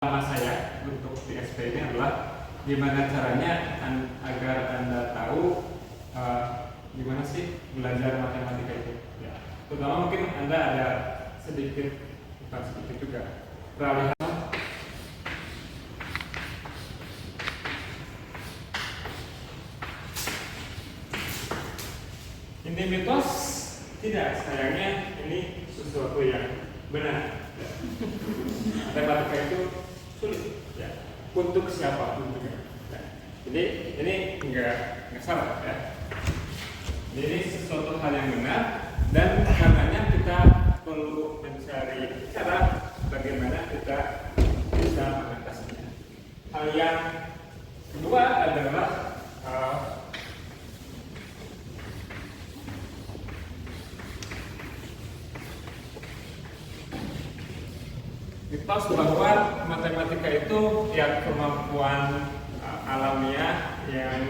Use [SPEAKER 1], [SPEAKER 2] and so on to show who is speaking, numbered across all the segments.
[SPEAKER 1] Pertama saya untuk PSP ini adalah gimana caranya agar Anda tahu gimana sih belajar matematika itu. Ya. Terutama mungkin Anda ada sedikit, bukan sedikit juga, peralihan. Ini mitos? Tidak, sayangnya ini sesuatu yang benar. Ya. Matematika itu sulit, ya, untuk siapapun juga. Ya. Jadi ini enggak salah, ya. Jadi ini sesuatu hal yang benar dan karenanya kita perlu mencari cara bagaimana kita bisa mengatasinya. Hal yang kedua adalah mitos bahwa matematika itu ya kemampuan alamiah yang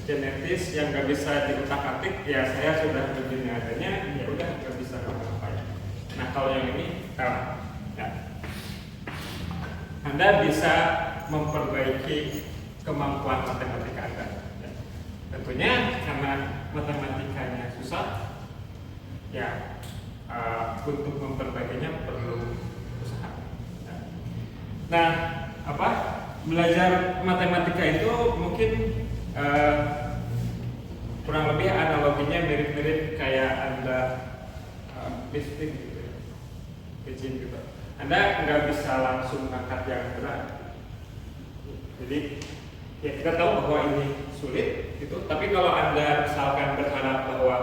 [SPEAKER 1] genetis yang nggak bisa diutak-atik. Ya saya sudah begini adanya, ya udah nggak bisa apa-apa. Nah kalau yang ini salah. Ya. Anda bisa memperbaiki kemampuan matematika Anda. Ya. Tentunya karena matematikanya susah, ya untuk memperbaikinya perlu usaha. Nah, belajar matematika itu mungkin kurang lebih analoginya mirip-mirip kayak Anda lifting gitu ya, ke gym gitu. Anda nggak bisa langsung angkat yang berat. Jadi ya kita tahu bahwa ini sulit gitu, tapi kalau Anda misalkan berharap bahwa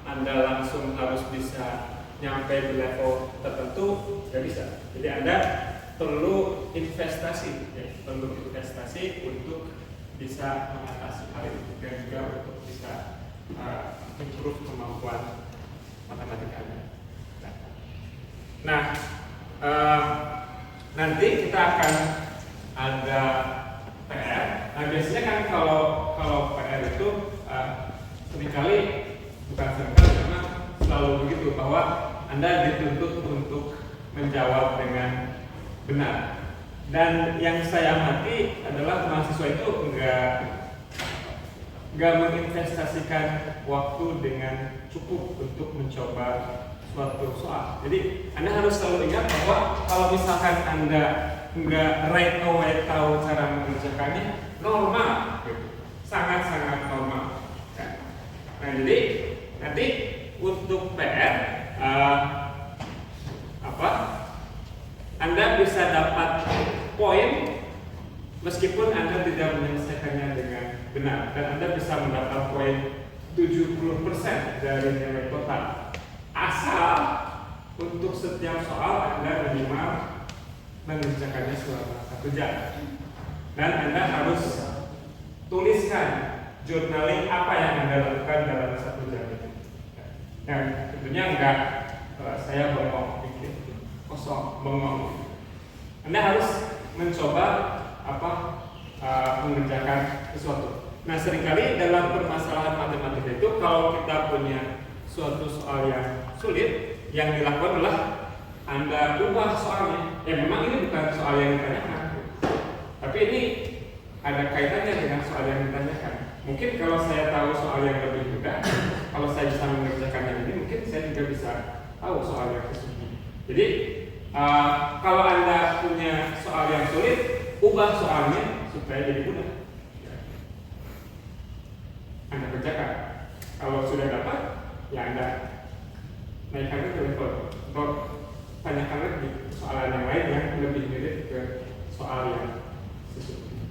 [SPEAKER 1] Anda langsung harus bisa nyampe di level tertentu, nggak bisa. Jadi Anda perlu investasi, ya, perlu investasi untuk bisa mengatasi hal itu dan juga untuk bisa improve kemampuan matematika Anda. Nah, nanti kita akan ada PR. Nah, biasanya kan kalau PR itu seringkali, bukan seringkali, karena selalu begitu bahwa Anda dituntut untuk menjawab dengan benar. Dan yang saya amati adalah mahasiswa itu enggak menginvestasikan waktu dengan cukup untuk mencoba suatu soal. Jadi Anda harus selalu ingat bahwa kalau misalkan Anda enggak right away tahu cara mengerjakannya, normal, gitu. Sangat-sangat normal. Nah jadi nanti untuk PR Anda bisa dapat poin meskipun Anda tidak menyelesaikannya dengan benar, dan Anda bisa mendapat poin 70% dari nilai total asal untuk setiap soal Anda minimal mengerjakannya selama 1 jam, dan Anda harus tuliskan journaling apa yang Anda lakukan dalam 1 jam itu. Dan tentunya enggak saya bengong, kosong, bengong. Anda harus mencoba mengerjakan sesuatu. Nah, seringkali dalam permasalahan matematika itu kalau kita punya suatu soal yang sulit, yang dilakukan adalah Anda ubah soalnya. Ya memang ini bukan soal yang ditanyakan, tapi ini ada kaitannya dengan soal yang ditanyakan. Mungkin kalau saya tahu soal yang lebih mudah, kalau saya bisa mengerjakannya ini, mungkin saya juga bisa tahu soal yang sesungguhnya. Jadi kalau Anda punya soal yang sulit, ubah soalnya supaya jadi mudah. Anda kerjakan. Kalau sudah dapat, ya Anda naikkan ke level atau tanyakan lagi soalan yang lain yang lebih mirip ke soal yang sesungguhnya.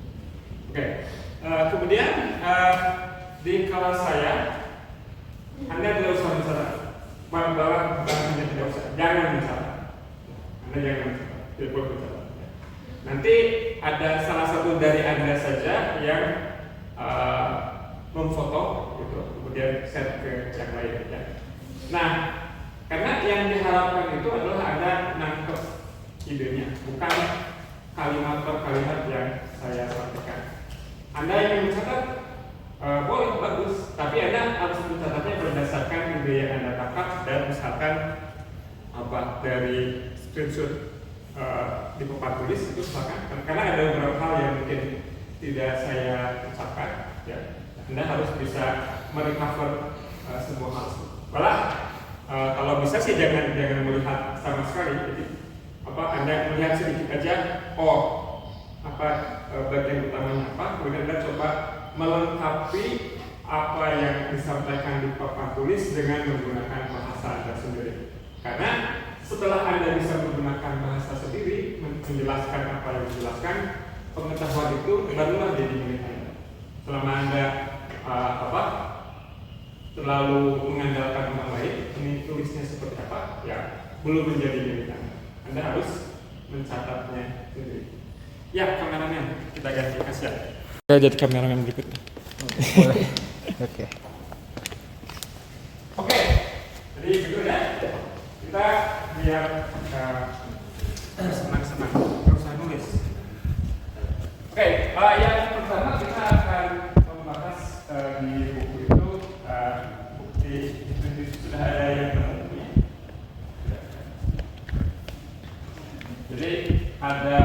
[SPEAKER 1] Oke. Kemudian di kelas saya, Anda tidak usah bicara, bahasanya tidak usah, jangan bicara. Anda jangan tidak boleh bicara. Nanti ada salah satu dari Anda saja yang memfoto, gitu, kemudian share ke yang lain. Ya. Nah, karena yang diharapkan itu adalah Anda nangkep idenya, bukan kalimat per kalimat yang saya sampaikan. Anda yang mencatat boleh, bagus, tapi Anda harus mencatatnya berdasarkan ide yang Anda tangkap dan misalkan dari screenshot di papan tulis itu silakan, karena ada beberapa hal yang mungkin tidak saya ucapkan, ya. Anda harus bisa merecover semua hal. Malah kalau bisa sih jangan melihat sama sekali. Jadi Anda melihat sedikit aja, bagian utamanya apa, kemudian Anda coba melengkapi apa yang disampaikan di papan tulis dengan menggunakan bahasa Anda sendiri. Karena setelah Anda bisa menggunakan bahasa sendiri, menjelaskan apa yang dijelaskan, pengetahuan itu barulah jadi milik Anda. Selama Anda terlalu mengandalkan orang lain, ini tulisnya seperti apa, ya belum menjadi milik Anda. Anda harus mencatatnya sendiri. Ya, kameramen kita ganti, kasihan. Saya jadi kameramen berikutnya.
[SPEAKER 2] Boleh. Oke.
[SPEAKER 1] Oke, jadi gitu ya. Kita biar senang-senang, nggak usah nulis. Oke, yang pertama kita akan membahas di buku itu bukti itu sudah ada yang temunya. Jadi ada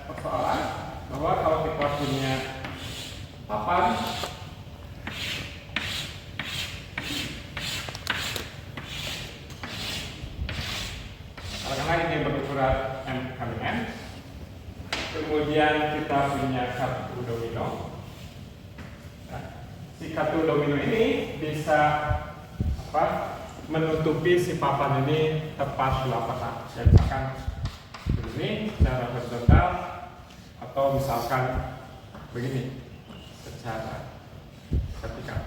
[SPEAKER 1] persoalan bahwa kalau kita punya papan karena ini berukuran M kali N, kemudian kita punya kartu domino. Nah, si kartu domino ini bisa menutupi si papan ini tepat dua kotak. Misalkan begini secara horizontal, atau misalkan begini secara vertikal.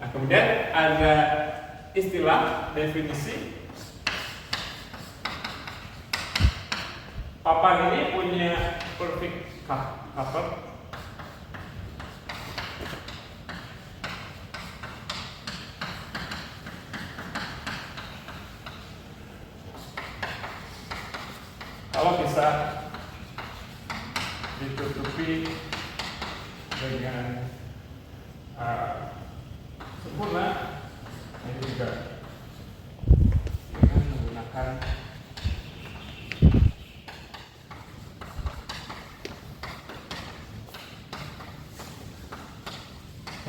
[SPEAKER 1] Nah, kemudian ada istilah definisi. Papan ini punya perfect cover. Kalau bisa ditutupi dengan sempurna, ini juga dengan menggunakan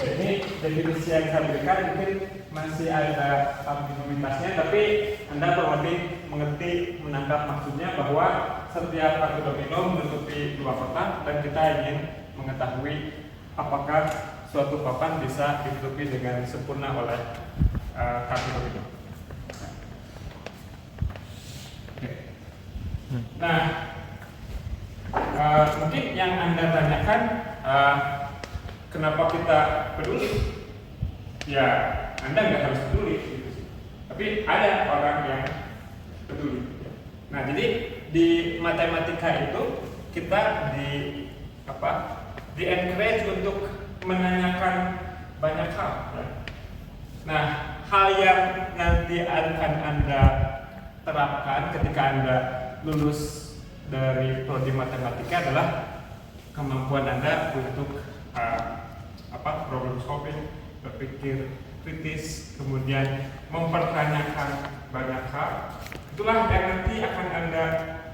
[SPEAKER 1] ini definisi yang saya berikan mungkin masih ada ambiguitasnya, tapi Anda perlu mengerti, menangkap maksudnya bahwa setiap kartu domino menutupi dua kotak dan kita ingin mengetahui apakah suatu papan bisa ditutupi dengan sempurna oleh kartu domino. Nah, mungkin yang Anda tanyakan, kenapa kita peduli? Ya, Anda nggak harus peduli, gitu sih. Tapi ada orang yang peduli. Nah, jadi di matematika itu kita di encourage untuk menanyakan banyak hal. Ya. Nah, hal yang nanti akan Anda terapkan ketika Anda lulus dari prodi matematika adalah kemampuan Anda untuk problem solving, berpikir kritis, kemudian mempertanyakan banyak hal. Itulah yang nanti akan Anda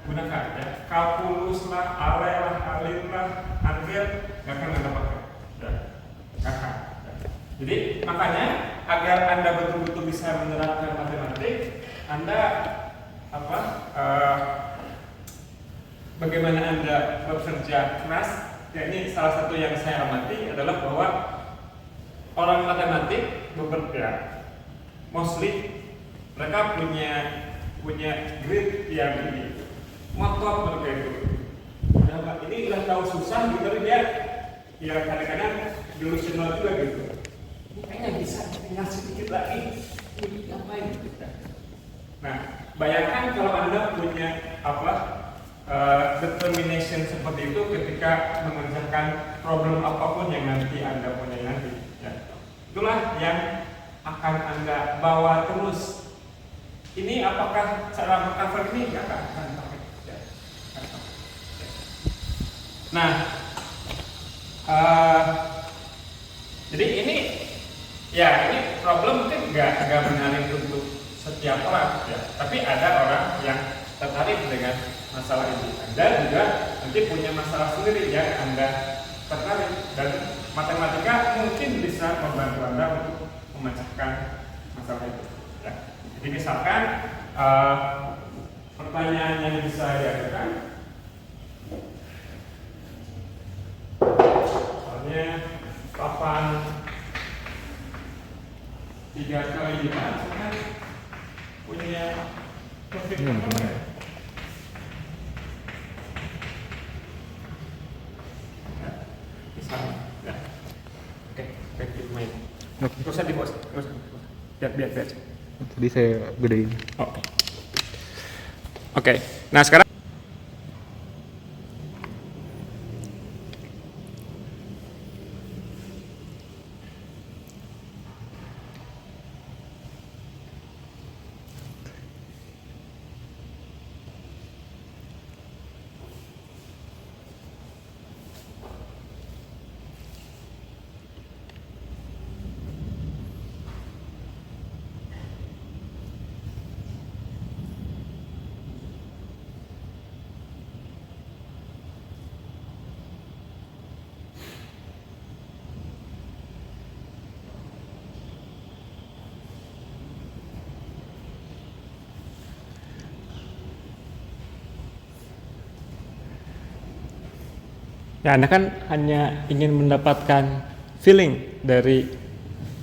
[SPEAKER 1] gunakan, ya. Kalkulus lah, ale lah, alin lah, Anda nggak akan Anda pakai, ya. Akan. Jadi makanya agar Anda betul-betul bisa menerapkan matematik, Anda bagaimana Anda bekerja keras. Ya, ini salah satu yang saya amati adalah bahwa orang matematik bekerja, mostly mereka punya grit yang ini, motor mereka itu. Ini udah tahu susah gitu, tapi dia ya kadang-kadang delusional juga gitu. Kayaknya bisa tinggal sedikit lagi, ini ngapain? Nah, bayangkan kalau Anda punya determination seperti itu ketika mengerjakan problem apapun yang nanti Anda punya nanti, ya. Itulah yang akan Anda bawa terus. Ini apakah cara mengcover ini? Ya, akan pakai. Ya. Nah, jadi ini problem mungkin nggak menarik untuk setiap orang, ya. Tapi ada orang yang tertarik dengan masalah ini. Anda juga nanti punya masalah sendiri yang Anda tertarik, dan matematika mungkin bisa membantu Anda untuk memecahkan masalah itu. Ya. Jadi misalkan pertanyaan yang bisa diajukan, soalnya papan 3 kali 5 kan punya konflik apa ya? Misalnya, ya. Oke, back to main. Terus di bos, terus biar.
[SPEAKER 2] Tadi saya gedein.
[SPEAKER 1] Oke. Nah sekarang ya, Anda kan hanya ingin mendapatkan feeling dari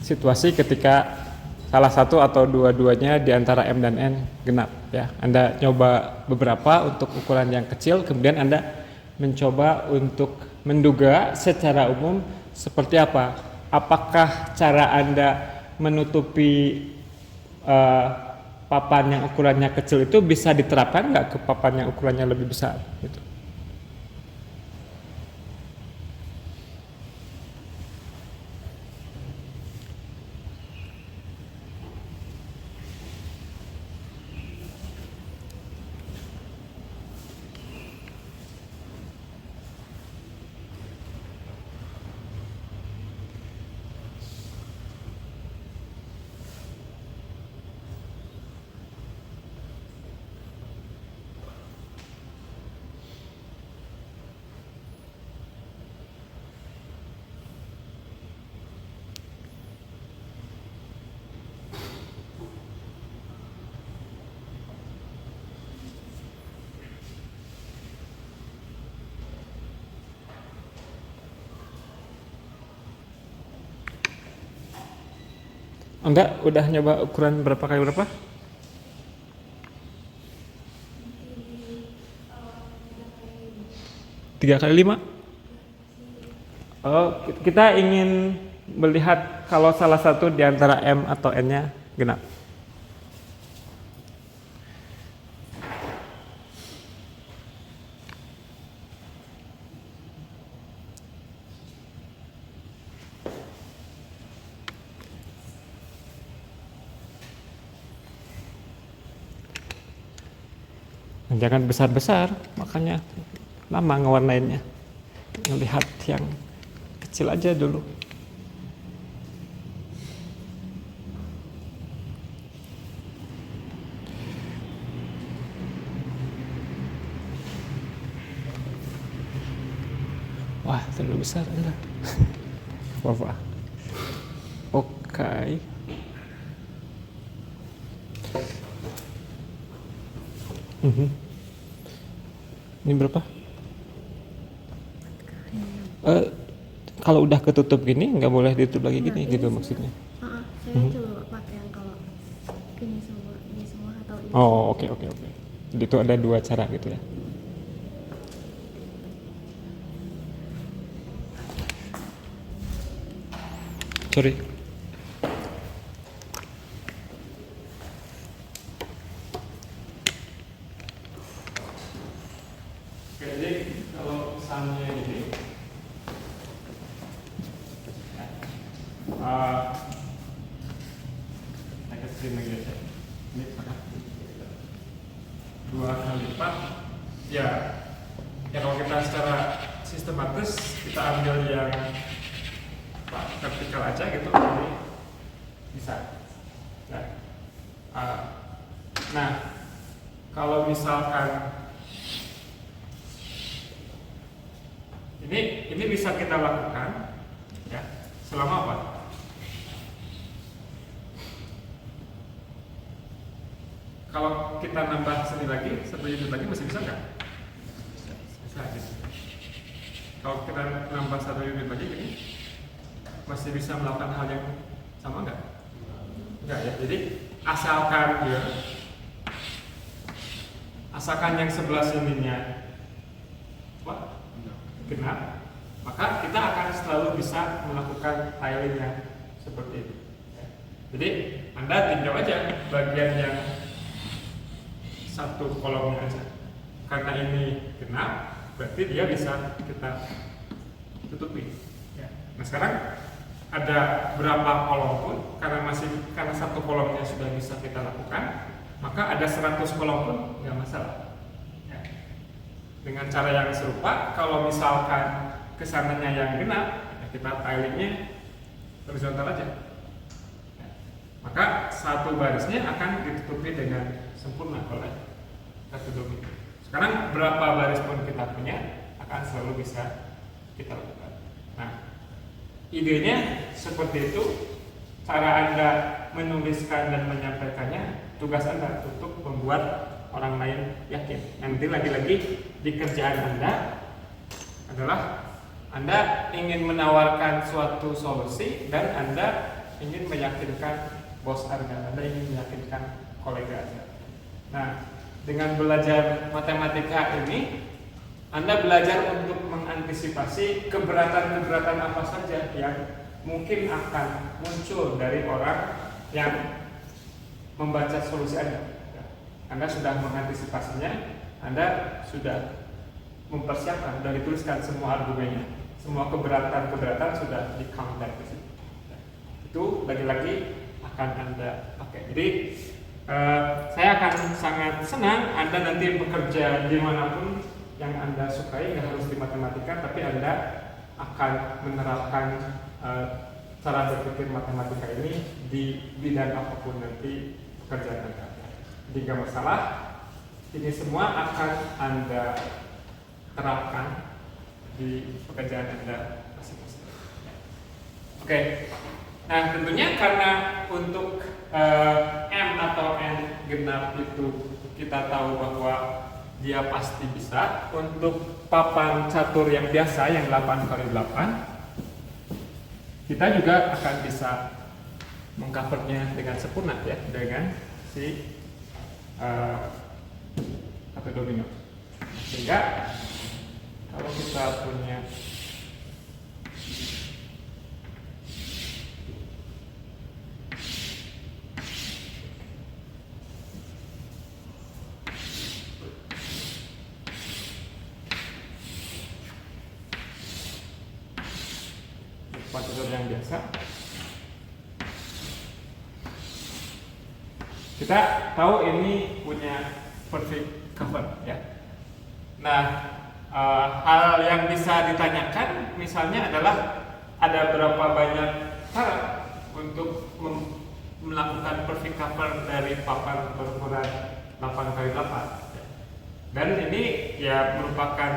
[SPEAKER 1] situasi ketika salah satu atau dua-duanya di antara M dan N genap ya. Anda coba beberapa untuk ukuran yang kecil, kemudian Anda mencoba untuk menduga secara umum seperti apa. Apakah cara Anda menutupi papan yang ukurannya kecil itu bisa diterapkan nggak ke papan yang ukurannya lebih besar gitu. Enggak, udah nyoba ukuran berapa kali berapa? Tiga kali 5? Oh, kita ingin melihat kalau salah satu di antara M atau N-nya genap. Jangan besar-besar, makanya lama ngewarnainnya. Ngelihat yang kecil aja dulu. Wah, terlalu besar enggak? Apa-apa. Oke. Ini berapa? Kalau udah ketutup gini nggak boleh ditutup lagi gini gitu maksudnya.
[SPEAKER 3] Saya coba pakai yang kalau ini semua atau ini.
[SPEAKER 1] Oh, oke. Jadi itu ada dua cara gitu ya. Sorry. Jadi kalau misalnya ini saya kasih lagi aja. Ini pakai 2 kali lipat. Ya kalau kita secara sistematis kita ambil yang vertikal aja gitu, jadi bisa. Nah, kalau misalkan ini bisa kita lakukan ya selama apa? Kalau kita nambah sini lagi, 1 unit lagi masih bisa nggak? Bisa gitu. Kalau kita nambah 1 unit lagi gini, masih bisa melakukan hal yang sama nggak? Enggak ya. Jadi asalkan yang sebelah sininya genap, maka kita akan selalu bisa melakukan tiling yang seperti itu. Jadi Anda tinjau aja bagian yang satu kolomnya aja. Karena ini genap, berarti dia bisa kita tutupi. Nah sekarang ada berapa kolom pun, karena satu kolomnya sudah bisa kita lakukan, maka ada 100 kolom pun nggak masalah. Ya. Dengan cara yang serupa, kalau misalkan kesananya yang genap, ya kita tilingnya horizontal aja. Ya. Maka satu barisnya akan ditutupi dengan sempurna oleh satu domain. Sekarang berapa baris pun kita punya akan selalu bisa kita lakukan. Nah, idenya seperti itu. Cara Anda menuliskan dan menyampaikannya, tugas Anda untuk membuat orang lain yakin. Nanti lagi-lagi di kerjaan Anda adalah Anda ingin menawarkan suatu solusi dan Anda ingin meyakinkan bos Anda ingin meyakinkan kolega Anda. Nah, dengan belajar matematika ini, Anda belajar untuk mengantisipasi keberatan-keberatan apa saja yang mungkin akan muncul dari orang yang membaca solusi Anda. Anda sudah mengantisipasinya, Anda sudah mempersiapkan, sudah dituliskan semua argumennya, semua keberatan-keberatan sudah di counter di situ. Itu lagi-lagi akan Anda pakai. Jadi saya akan sangat senang Anda nanti bekerja dimanapun yang Anda sukai, nggak harus di matematika, tapi Anda akan menerapkan cara berpikir matematika ini di bidang apapun nanti pekerjaan Anda. Jadi nggak masalah, ini semua akan Anda terapkan di pekerjaan Anda masing-masing. Oke. Nah tentunya karena untuk M atau N genap itu kita tahu bahwa dia pasti bisa. Untuk papan catur yang biasa yang 8x8, kita juga akan bisa mengcovernya dengan sempurna ya, dengan si satu domino. Sehingga kalau kita punya papan yang biasa, kita tahu ini punya perfect cover ya. Nah, hal yang bisa ditanyakan misalnya adalah ada berapa banyak cara untuk melakukan perfect cover dari papan berukuran 8x8 dan ini ya merupakan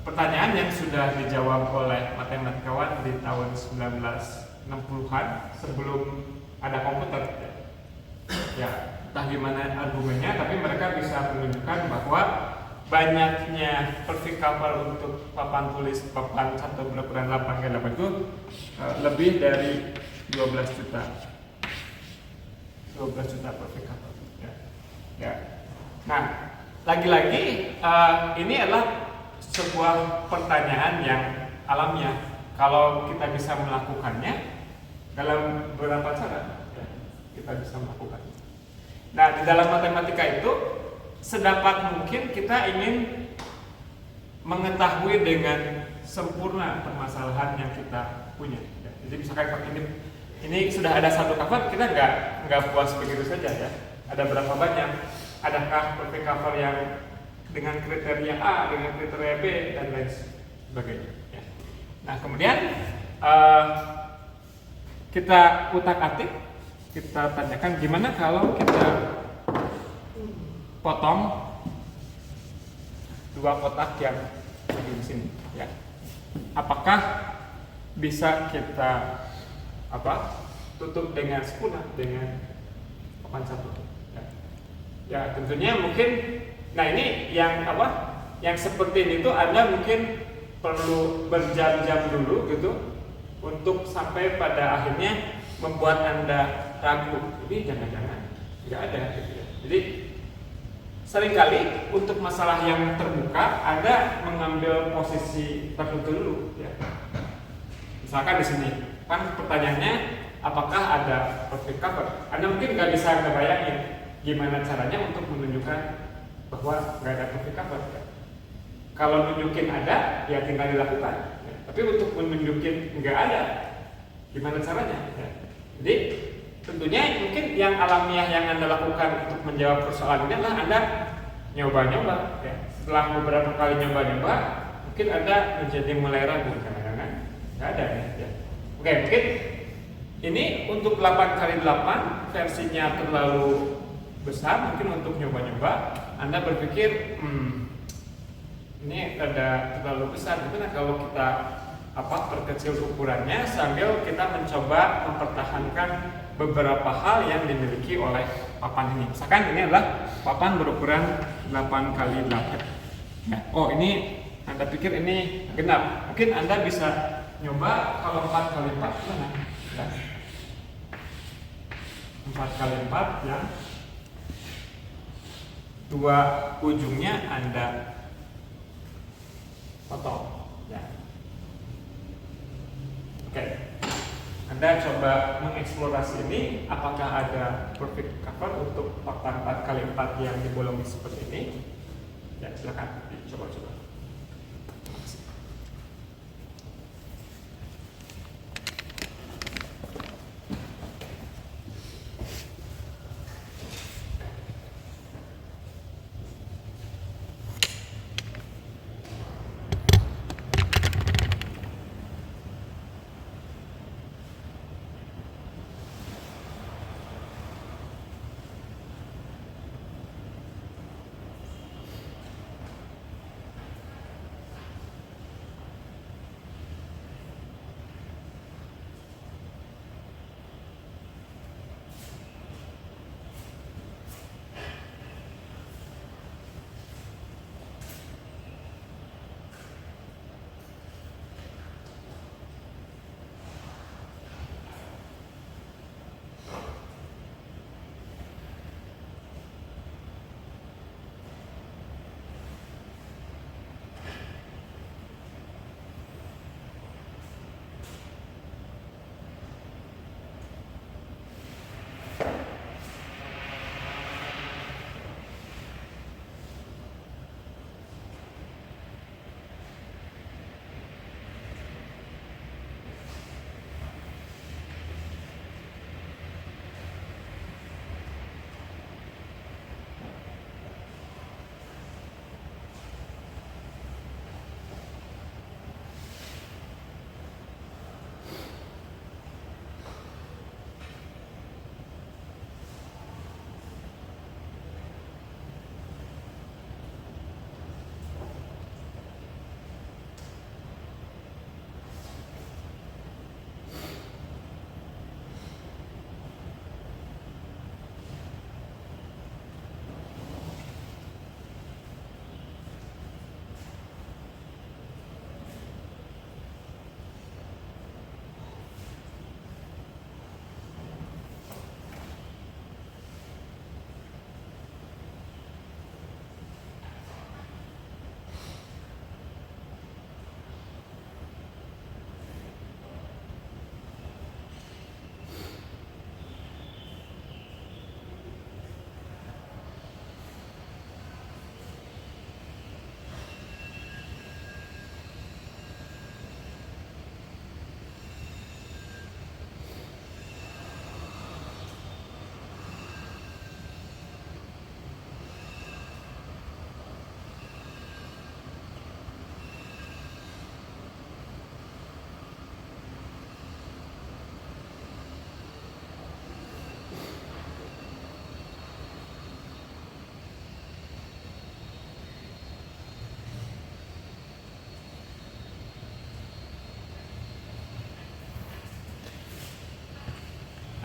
[SPEAKER 1] pertanyaan yang sudah dijawab oleh matematikawan di tahun 1960-an sebelum ada komputer. Ya, entah gimana argumennya, tapi mereka bisa menunjukkan bahwa banyaknya perfect cover untuk papan tulis papan satu berukuran 8x8 itu lebih dari 12 juta perfect cover. Ya. Nah, lagi-lagi ini adalah sebuah pertanyaan yang alamiah. Kalau kita bisa melakukannya dalam beberapa cara, ya, kita bisa melakukannya. Nah, di dalam matematika itu sedapat mungkin kita ingin mengetahui dengan sempurna permasalahan yang kita punya. Ya, jadi misalkan ini sudah ada satu cover, kita nggak puas begitu saja ya. Ada berapa banyak? Adakah perfect cover yang dengan kriteria A, dengan kriteria B, dan lain sebagainya. Ya. Nah kemudian kita utak-atik, kita tanyakan gimana kalau kita potong dua kotak yang di sini ya. Apakah bisa kita tutup dengan spuna dengan papan satu ya. Ya tentunya mungkin, nah ini yang yang seperti ini tuh Anda mungkin perlu berjam-jam dulu gitu untuk sampai pada akhirnya membuat Anda ragu, ini jangan-jangan nggak ada gitu ya. Jadi seringkali untuk masalah yang terbuka Anda mengambil posisi tertentu dulu ya. Misalkan di sini kan pertanyaannya apakah ada perfect cover. Anda mungkin nggak bisa ngebayangin gimana caranya untuk menunjukkan bahwa nggak ada perfect cover ya. Kalau nunjukin ada ya tinggal dilakukan ya. Tapi untuk menunjukin nggak ada gimana caranya ya. Jadi tentunya mungkin yang alamiah yang Anda lakukan untuk menjawab persoalan ini adalah Anda nyoba-nyoba ya. Setelah beberapa kali nyoba-nyoba mungkin Anda menjadi mulai ragu jangan-jangan nggak ada ya. Oke, mungkin ini untuk 8x8 versinya terlalu besar, mungkin untuk nyoba-nyoba Anda berpikir ini ada terlalu besar, gitu. Nah kalau kita perkecil ukurannya sambil kita mencoba mempertahankan beberapa hal yang dimiliki oleh papan ini. Misalkan ini adalah papan berukuran 8x8 ya. Oh ini Anda pikir ini genap, mungkin Anda bisa nyoba kalau 4x4 gimana ya. 4x4 ya, dua ujungnya Anda potong ya. Oke, Anda coba mengeksplorasi ini apakah ada perfect cover untuk papan 4x4 yang dibolongi seperti ini ya. Silakan dicoba-coba.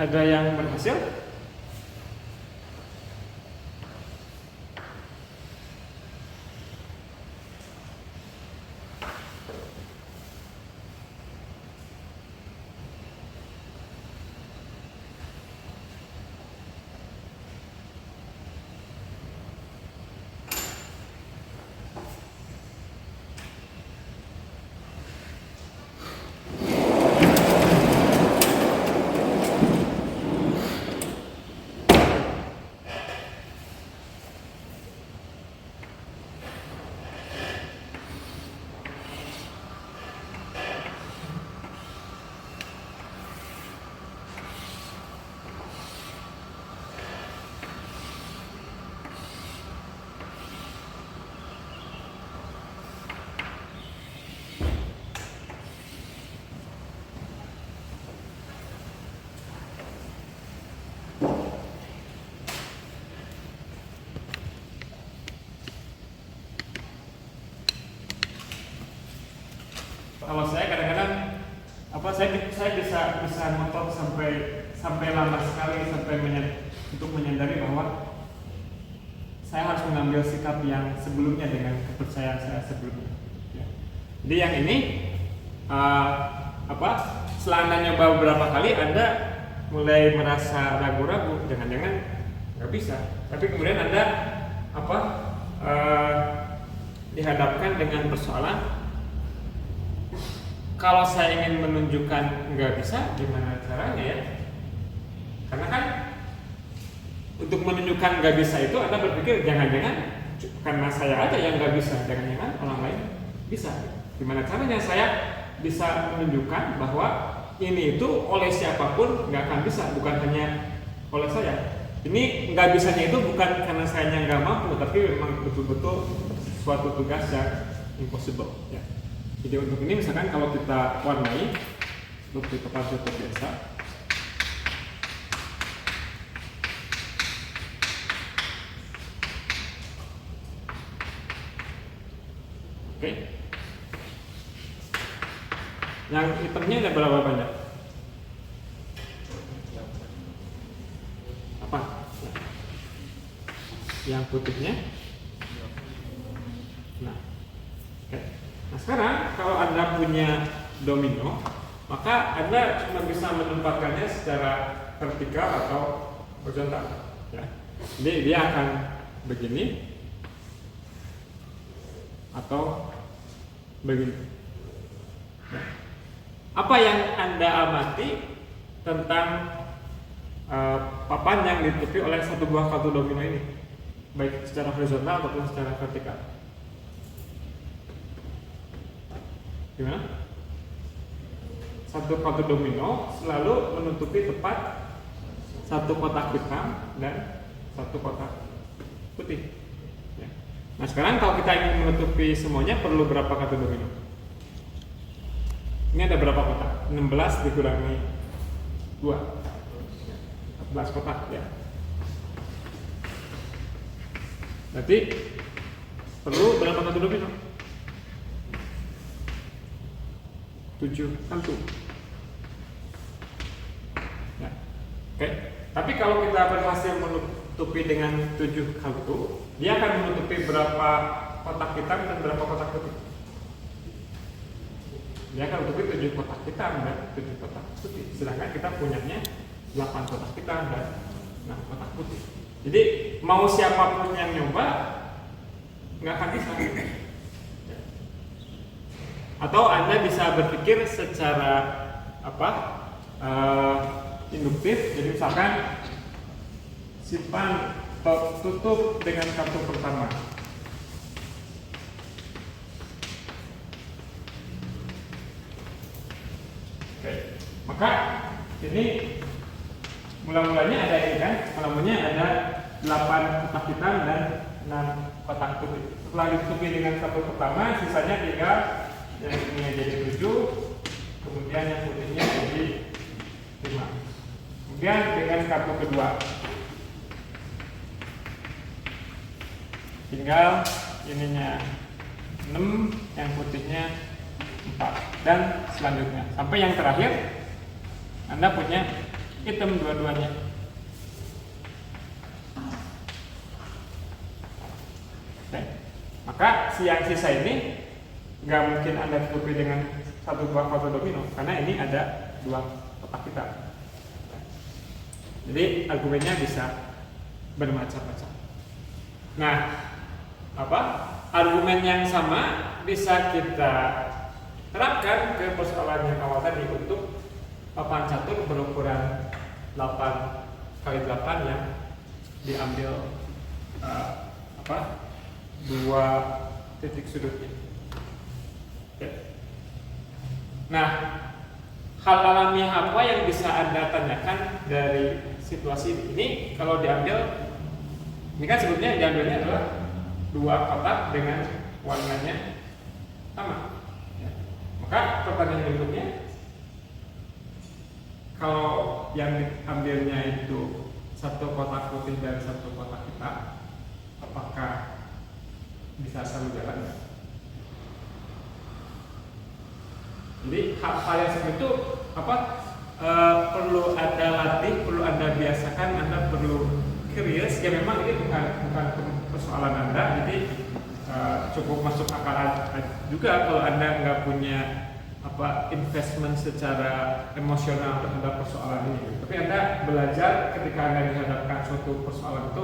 [SPEAKER 1] Ada yang berhasil? Kalau saya kadang-kadang saya bisa ngotot sampai lama sekali untuk menyadari bahwa saya harus mengambil sikap yang sebelumnya dengan kepercayaan saya sebelumnya. Ya. Jadi yang ini setelah nyoba beberapa kali Anda mulai merasa ragu-ragu, jangan-jangan nggak bisa. Tapi kemudian Anda dihadapkan dengan persoalan, kalau saya ingin menunjukkan nggak bisa, gimana caranya ya? Karena kan untuk menunjukkan nggak bisa itu Anda berpikir jangan-jangan karena saya aja yang nggak bisa, jangan-jangan orang lain bisa. Gimana caranya saya bisa menunjukkan bahwa ini itu oleh siapapun nggak akan bisa, bukan hanya oleh saya. Ini nggak bisanya itu bukan karena saya nggak mampu, tapi memang betul-betul suatu tugas yang impossible. Ya. Jadi untuk ini misalkan kalau kita warnai seperti tempat tutup biasa, oke. Yang hitamnya ada berapa banyak? Apa? Yang putihnya? Nah, oke. Nah sekarang kalau Anda punya domino, maka Anda cuma bisa menempatkannya secara vertikal atau horizontal. Ya. Jadi dia akan begini atau begini. Ya. Apa yang Anda amati tentang papan yang ditutupi oleh satu buah kartu domino ini, baik secara horizontal ataupun secara vertikal? Gimana? Satu kartu domino selalu menutupi tepat satu kotak hitam dan satu kotak putih. Ya. Nah sekarang kalau kita ingin menutupi semuanya perlu berapa kartu domino? Ini ada berapa kotak? 16 dikurangi 2, 14 kotak ya. Berarti perlu berapa kartu domino? 7 kartu. Ya. Oke. Tapi kalau kita berhasil menutupi dengan 7 kartu, dia akan menutupi berapa kotak hitam dan berapa kotak putih? Dia akan menutupi 7 kotak hitam dan 7 kotak putih. Sedangkan kita punyanya 8 kotak hitam dan 6 kotak putih. Jadi mau siapapun yang nyoba nggak akan bisa. Atau Anda bisa berpikir secara induktif. Jadi misalkan simpan atau tutup dengan kartu pertama. Oke. Maka ini mula-mulanya ada ini kan, mula-mulanya ada 8 kotak hitam dan 6 kotak putih. Setelah ditutupi dengan kartu pertama, sisanya tinggal yang ini jadi 7, kemudian yang putihnya jadi 5. Kemudian dengan kartu kedua tinggal ininya 6, yang putihnya 4, dan selanjutnya sampai yang terakhir Anda punya hitam dua-duanya. Oke. Maka si yang sisa ini nggak mungkin Anda tutupi dengan satu buah foto domino karena ini ada dua kotak hitam. Jadi argumennya bisa bermacam-macam. Nah, argumen yang sama bisa kita terapkan ke persoalan yang awal tadi untuk papan catur berukuran 8x8 yang diambil dua titik sudutnya. Oke. Nah, hal alamiah apa yang bisa Anda tanyakan dari situasi ini? Kalau diambil, ini kan sebetulnya yang diambilnya adalah dua kotak dengan warnanya sama. Ya. Maka pertanyaan berikutnya, kalau yang diambilnya itu satu kotak putih dan satu kotak hitam, apakah bisa selalu jalan? Jadi hal yang seperti itu perlu Anda latih, perlu Anda biasakan, Anda perlu curious. Ya memang ini bukan persoalan Anda, jadi cukup masuk akal juga kalau Anda nggak punya investment secara emosional terhadap persoalan ini. Tapi Anda belajar ketika Anda dihadapkan suatu persoalan itu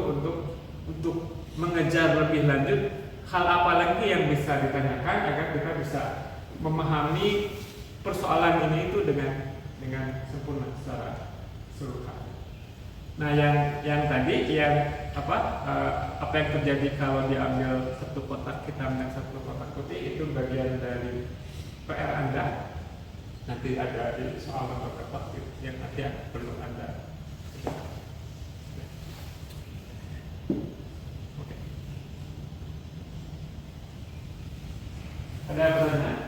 [SPEAKER 1] untuk mengejar lebih lanjut hal apa lagi yang bisa ditanyakan agar kita bisa memahami persoalan ini itu dengan sempurna secara keseluruhan. Nah, yang tadi apa yang terjadi kalau diambil satu kotak hitam dan satu kotak putih itu bagian dari PR Anda. Nanti ada di soal nomor berapa yang nanti perlu Anda. Oke. Ada pertanyaan?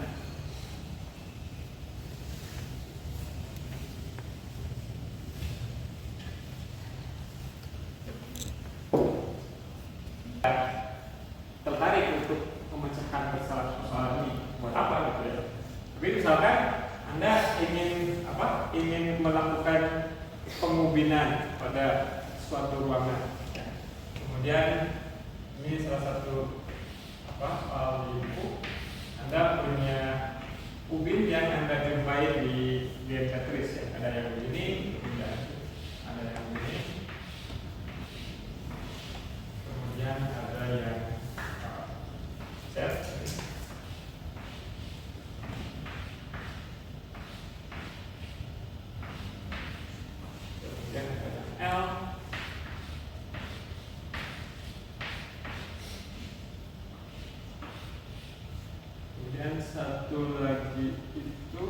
[SPEAKER 1] Tertarik untuk memecahkan persoalan ini buat apa gitu ya? Tapi misalkan Anda ingin melakukan pengubinan pada suatu ruangan, ya. Kemudian ini salah satu soal di buku, Anda punya ubin yang Anda jumpai di Tetris, ya. Ada yang begini, kemudian ada yang begini. Kemudian ada yang set, kemudian ada L, kemudian satu lagi itu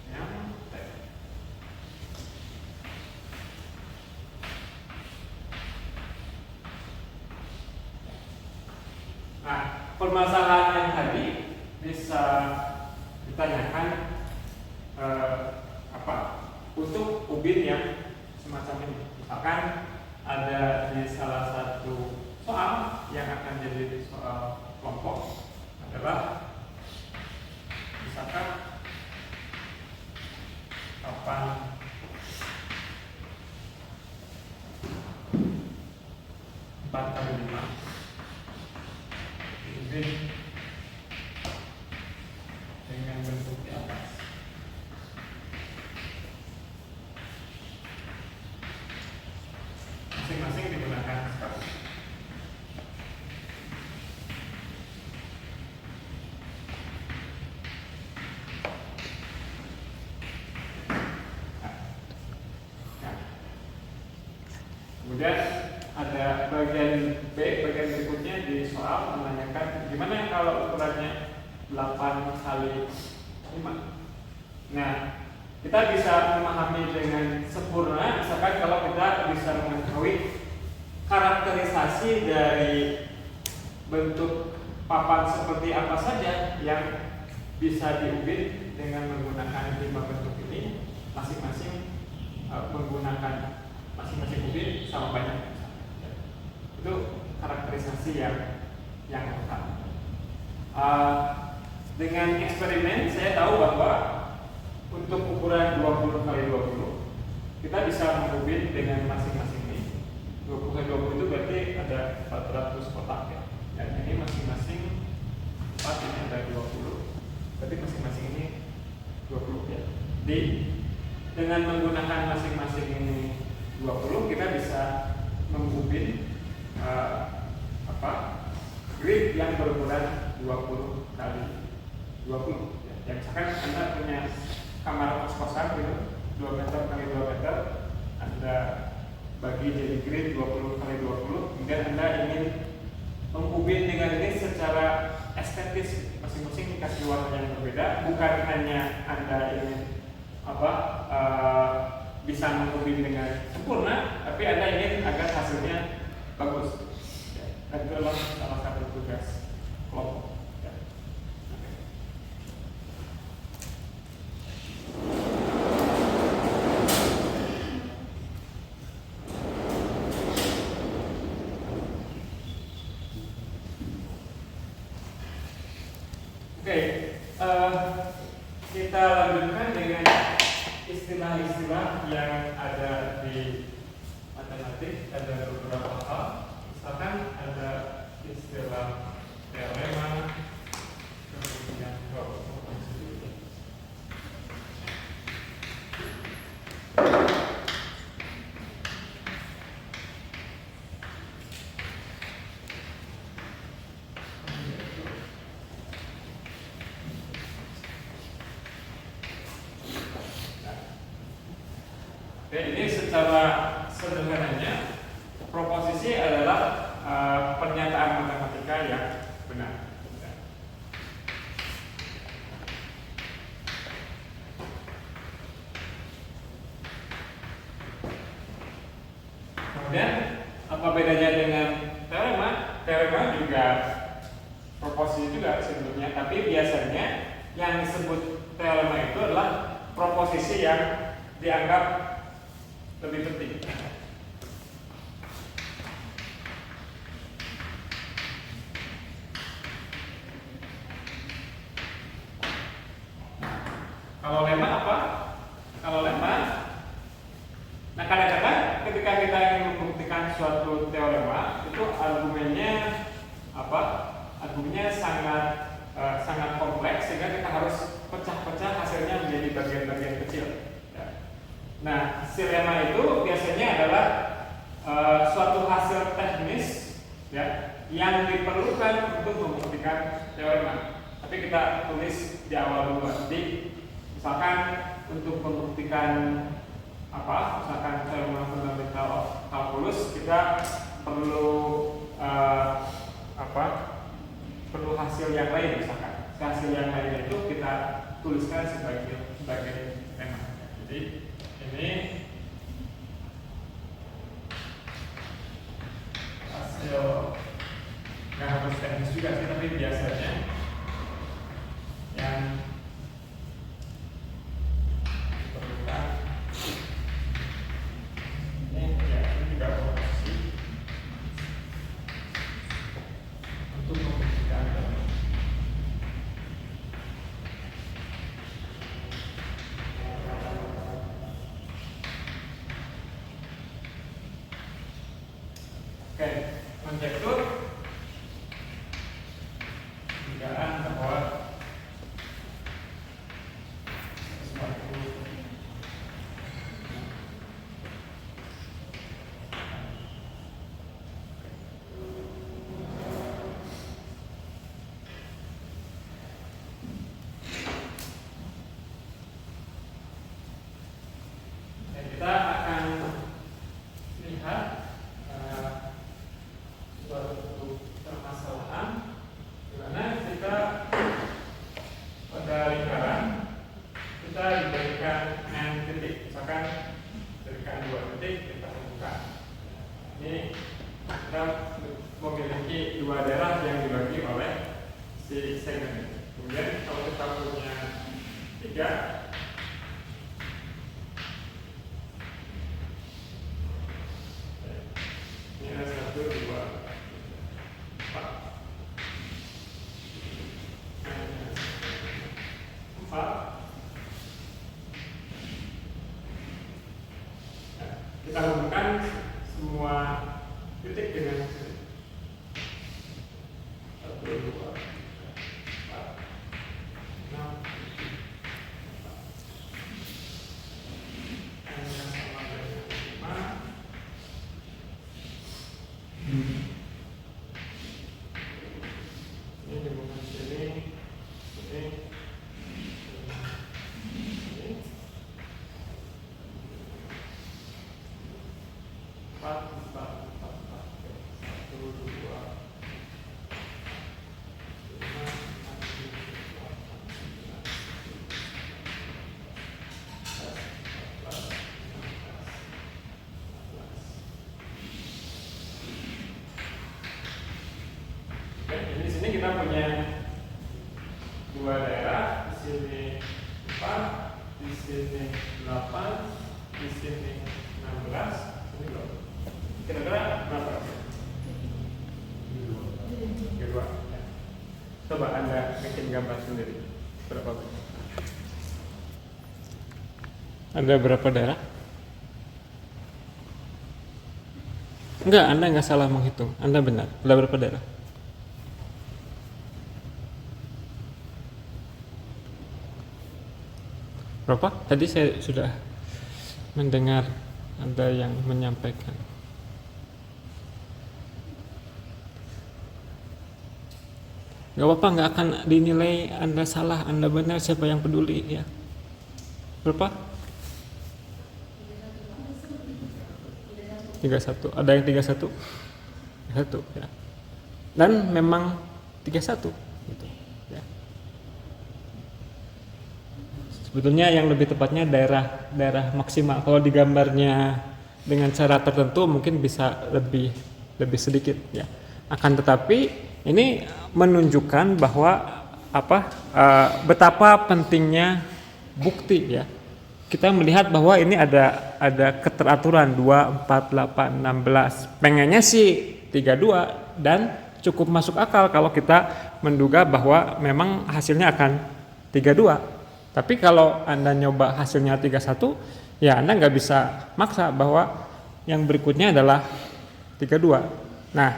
[SPEAKER 1] yang T. Nah, permasalahan yang tadi bisa ditanyakan untuk ubin yang semacam ini. Misalkan ada di salah satu soal yang akan jadi soal kelompok adalah misalkan kapan empat kali lima dengan bentuk di atas. Masing-masing digunakan sekali. Kemudian ada bagian B, bagian berikutnya di soal menanyakan gimana kalau ukurannya 8 kali 5. Nah, kita bisa memahami dengan sempurna misalkan kalau kita bisa mengetahui karakterisasi dari bentuk papan seperti apa saja yang bisa diubin dengan menggunakan 5 bentuk ini, masing-masing menggunakan masing-masing ubin sama banyak. Itu karakterisasi yang lengkap. Dengan eksperimen saya tahu bahwa untuk ukuran 20 kali 20 kita bisa menghubungin dengan masing-masing ini. 20 kali 20 itu berarti ada 400 kotak ya. Dan ini masing-masing 4, ini ada 20. Berarti masing-masing ini 20 ya. Jadi dengan menggunakan masing-masing ini 20, kita bisa menghubungin grid yang berukuran 20 kali 20 ya. Ya, misalkan Anda punya kamar kos-kosan gitu 2 meter kali 2 meter, Anda bagi jadi grid 20 kali 20, kemudian Anda ingin menghubungin dengan ini secara estetis, masing-masing dikasih warna yang berbeda, bukan hanya Anda ingin bisa menghubungin dengan sempurna, tapi Anda ingin agar hasilnya bagus. Dan itu adalah salah satu tugas kelompok. Ya. Oke, kita lanjutkan dengan istilah-istilah yang ada di matematik. Ada beberapa hal. Misalkan ada istilah teorema, kemudian ini secara sederhananya proposisi adalah pernyataan matematika yang benar. Kemudian apa bedanya dengan teorema? Teorema juga proposisi juga sebetulnya, tapi biasanya yang disebut teorema itu adalah proposisi yang dianggap lebih penting. Kalau lemma apa? Kalau lemma, nah kadang-kadang ketika kita ingin membuktikan suatu teorema, itu argumennya apa? Argumennya sangat kompleks sehingga kita harus pecah-pecah hasilnya menjadi bagian-bagian kecil. Ya. Nah, si lemma itu biasanya adalah suatu hasil teknis ya yang diperlukan untuk membuktikan teorema. Tapi kita tulis di awal dulu. Jadi misalkan untuk membuktikan misalkan teorema fundamental of calculus, kita perlu perlu hasil yang lain misalkan. Hasil yang lain itu kita tuliskan sebagai lemma. Jadi ini hasil nggak harus teknis juga sih, tapi biasanya yang diperlukan ini juga proposisi untuk membuktikan konjektur dugaan bahwa sesuatu kita akan lihat suatu permasalahan di mana kita pada lingkaran kita diberikan n titik, misalkan diberikan 2 titik, kita tentukan. Ini kita memiliki 2 daerah yang dibagi oleh si segmen. Kemudian kalau kita punya 3, ini ada 1, 2, 4. Kita hubungkan semua titik dengan sini. 1, 2, 3, 4, 6, 7, 8. N yang sama dengan 5. Ini hubungan sini, ini, ini. 4, 4, 4, 4, 1, 2, 5, 6, 7, 8, 9, 10, 11, 12, 13, 14. Oke, jadi di sini kita punya dua daerah, di sini 4, di sini 8, di sini 16, ini berapa? Kira-kira berapa? Kedua. Ya. Coba Anda bikin gambar sendiri. Berapa? Ada berapa daerah? Enggak, Anda nggak salah menghitung. Anda benar. Ada berapa daerah? Berapa? Tadi saya sudah mendengar ada yang menyampaikan. Gak apa-apa, nggak akan dinilai Anda salah, Anda benar, siapa yang peduli ya. Berapa? 31. Ada yang 31? 1 ya. Dan memang 31 gitu ya. Sebetulnya yang lebih tepatnya daerah maksimal. Kalau digambarnya dengan cara tertentu mungkin bisa lebih sedikit ya. Akan tetapi ini menunjukkan bahwa betapa pentingnya bukti ya. Kita melihat bahwa ini ada keteraturan 2, 4, 8, 16. Pengennya sih 32 dan cukup masuk akal kalau kita menduga bahwa memang hasilnya akan 32. Tapi kalau Anda nyoba hasilnya 31, ya Anda nggak bisa maksa bahwa yang berikutnya adalah 32. Nah,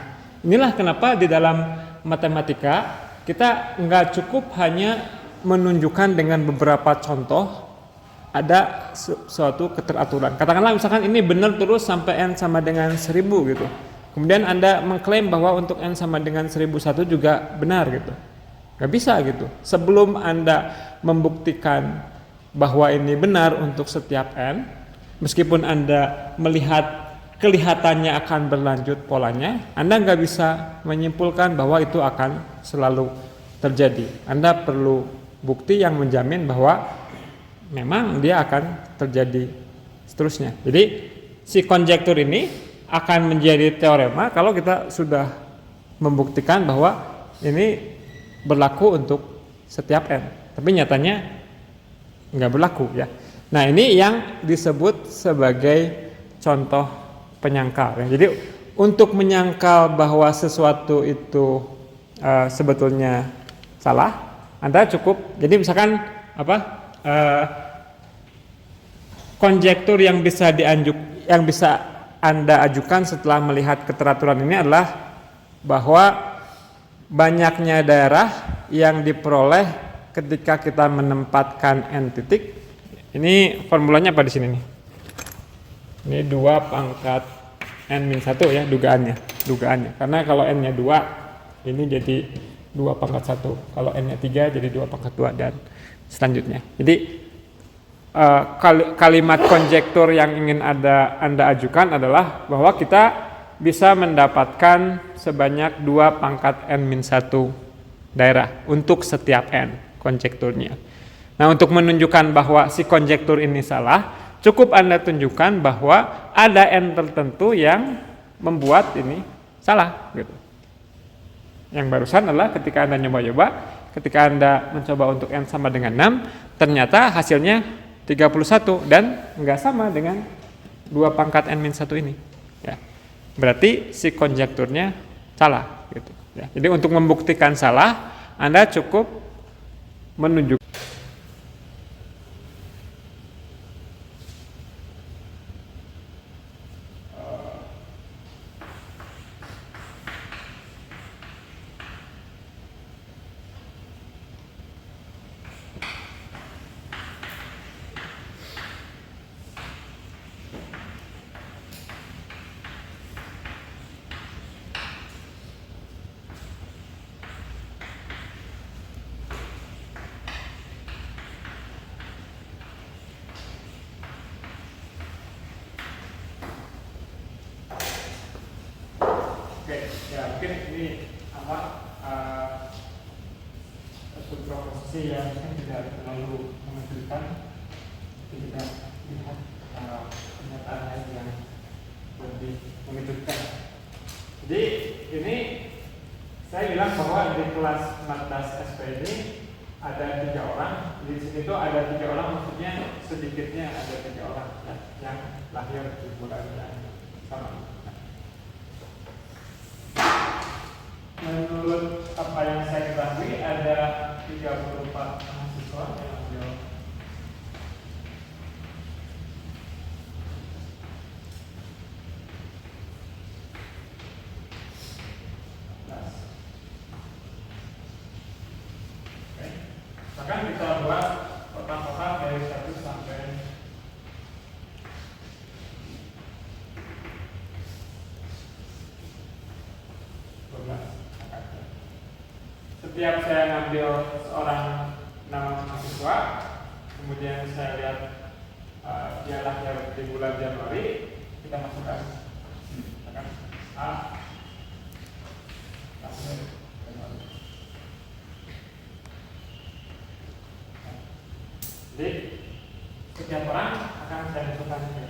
[SPEAKER 1] inilah kenapa di dalam matematika kita nggak cukup hanya menunjukkan dengan beberapa contoh ada suatu keteraturan. Katakanlah misalkan ini benar terus sampai N sama dengan 1000 gitu. Kemudian Anda mengklaim bahwa untuk N sama dengan 1001 juga benar gitu. Gak bisa gitu. Sebelum Anda membuktikan bahwa ini benar untuk setiap N, meskipun Anda melihat kelihatannya akan berlanjut polanya, Anda nggak bisa menyimpulkan bahwa itu akan selalu terjadi. Anda perlu bukti yang menjamin bahwa memang dia akan terjadi seterusnya. Jadi si konjektur ini akan menjadi teorema kalau kita sudah membuktikan bahwa ini berlaku untuk setiap N. Tapi nyatanya nggak berlaku ya. Nah ini yang disebut sebagai contoh penyangkal ya. Jadi untuk menyangkal bahwa sesuatu itu sebetulnya salah, Anda cukup. Jadi misalkan konjektur yang bisa Anda ajukan setelah melihat keteraturan ini adalah bahwa banyaknya daerah yang diperoleh ketika kita menempatkan N titik. Ini formulanya apa di sini nih? Ini 2 pangkat N-1 ya, dugaannya. Karena kalau N-nya 2, ini jadi 2 pangkat 1. Kalau N-nya 3 jadi 2 pangkat 2 dan selanjutnya. Jadi kalimat konjektur yang ingin Anda ajukan adalah bahwa kita bisa mendapatkan sebanyak 2 pangkat N-1 daerah untuk setiap N konjekturnya. Nah, untuk menunjukkan bahwa si konjektur ini salah, cukup Anda tunjukkan bahwa ada N tertentu yang membuat ini salah gitu. Yang barusan adalah ketika Anda nyoba-nyoba, ketika Anda mencoba untuk N sama dengan 6, ternyata hasilnya 31 dan enggak sama dengan 2 pangkat N-1 ini. Ya. Berarti si konjekturnya salah gitu. Ya. Jadi untuk membuktikan salah, Anda cukup menunjukkan Oke, ya mungkin ini apa proposisi yang tidak terlalu mengejutkan, tapi kita lihat pernyataan lain yang lebih mengejutkan. Jadi ini saya bilang bahwa di kelas 14 SP ini ada 3 orang. Di sini tuh ada 3 orang, maksudnya sedikitnya ada 3 orang ya, yang lahir di bulan yang sama. Menurut apa yang saya ketahui ada 34 mahasiswa yang ambil bahkan kita buat kotak-kotak dari 1 sampai 12. Setiap saya ngambil seorang nama mahasiswa, kemudian saya lihat dia lahir di bulan Januari, kita masukkan A lahir Januari. Jadi setiap orang akan saya masukkan ke.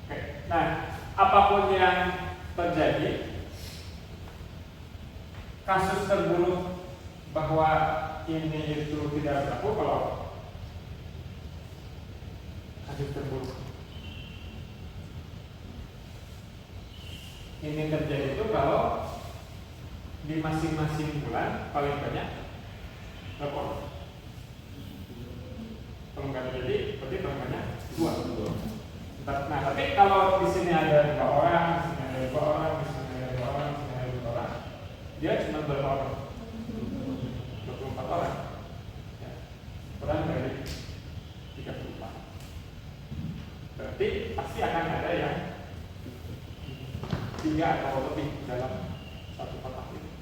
[SPEAKER 1] Oke, nah apapun yang terjadi, kasus terburuk bahwa ini itu tidak berlaku kalau kasus terburuk ini terjadi itu kalau di masing-masing bulan paling banyak berapa orang? Kalau nggak terjadi, berarti paling banyak 2. Nah, tapi kalau di sini ada 2 orang, di sini ada 2 orang, di sini ada 2 orang, di sini ada 2 orang, dia cuma berapa orang? 24 orang. Ya. Kurang dari 34. Berarti pasti akan ada yang 3 atau lebih dalam satu kotak ini.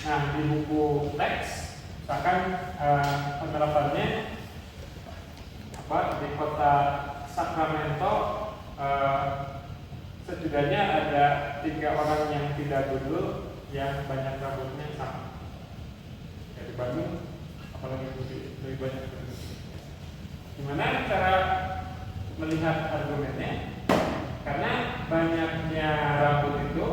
[SPEAKER 1] Nah, di buku teks, misalkan penerapannya di kota Sacramento setidaknya ada 3 orang yang tidak gundul yang banyak rambutnya sama. Ya, di Bandung apalagi lebih banyak. Gimana cara melihat argumennya? Karena banyaknya rambut itu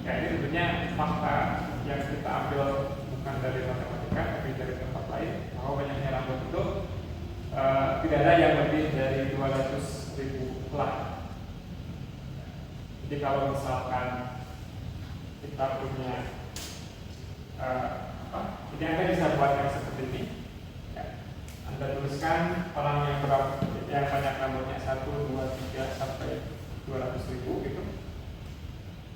[SPEAKER 1] ya ini tentunya fakta yang kita ambil bukan dari matematika tapi dari tempat lain, bahwa banyaknya rambut itu tidak ada yang lebih dari 200.000 helai. Jadi kalau misalkan kita punya jadi Anda bisa buat yang seperti ini ya. Anda tuliskan orang yang banyak rambutnya 1, 2, 3 sampai 200.000 gitu.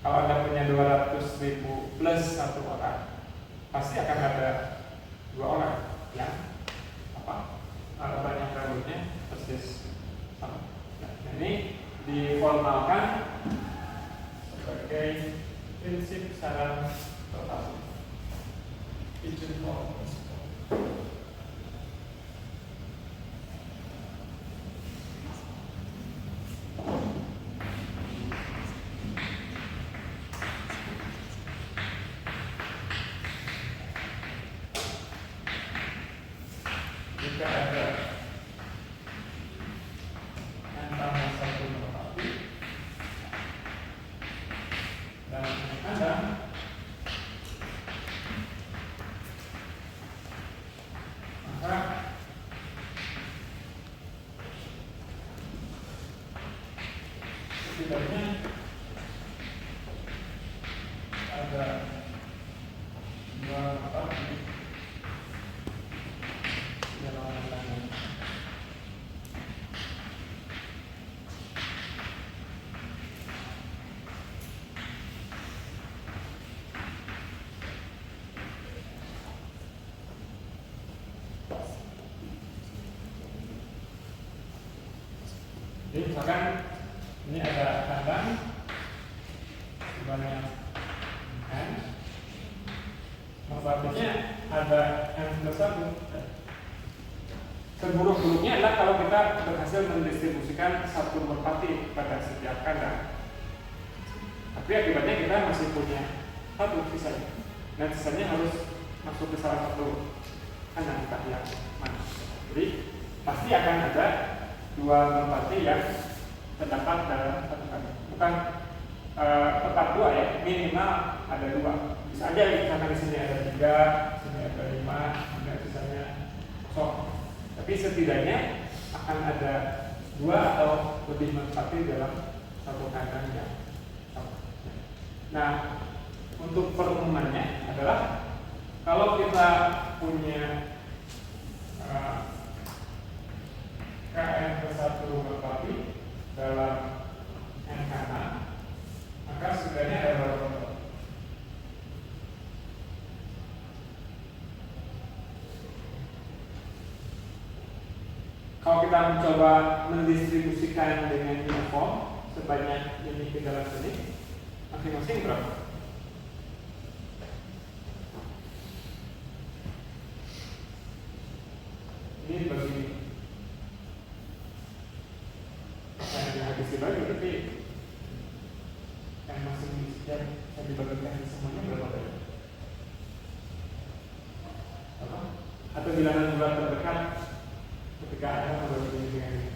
[SPEAKER 1] Kalau Anda punya 200.000 plus 1 orang, pasti akan ada 2 orang yang banyak rambutnya persis sama. Nah, ini diformalkan sebagai prinsip saran rotasi. Pigeonhole principle. Jika ada antara satu merpati dan Anda, maka setidaknya ada 2 merpati dalam tangan. Jadi misalkan ini ada kandang sebanyak N, merpatinya ada N plus 1. seburuk-buruknya adalah kalau kita berhasil mendistribusikan satu merpati pada setiap kandang. Tapi akibatnya kita masih punya satu sisanya, dan sisanya harus masuk ke salah satu kandang entah yang mana. Jadi pasti akan ada dua merpati yang terdapat dalam satu kandang. Bukan tepat dua ya, minimal ada dua. Bisa aja misalkan di sini ada 3, di sini ada 5, dan sisanya kosong. Tapi setidaknya akan ada 2 atau lebih merpati dalam satu kandang yang sama. Nah, untuk perumumannya adalah kalau kita punya KN ke 1 merpati dalam N kandang, maka setidaknya ada berapa merpati? Kalau kita mencoba mendistribusikan dengan uniform sebanyak ini ke dalam sini, masing-masing berapa? Ini bagi yang habis dibagi, berarti yang masing yang dibagikan semuanya berapa? Apa? Atau bilangan jumlah terdekat ketika ada membagi dengan ini.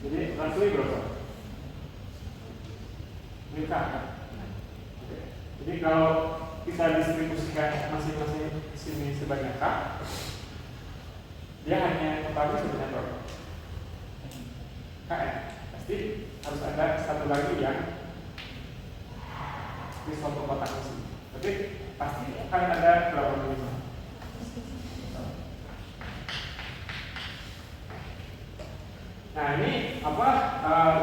[SPEAKER 1] Jadi rasanya berapa? Meningkat kan? Oke. Jadi kalau kita distribusikan masing-masing ke sini sebanyak K, dia hanya totalnya sebanyak berapa? KN. Pasti harus ada satu lagi yang di suatu kotak di sini. Tapi pasti akan ada berapa minimal? Nah ini apa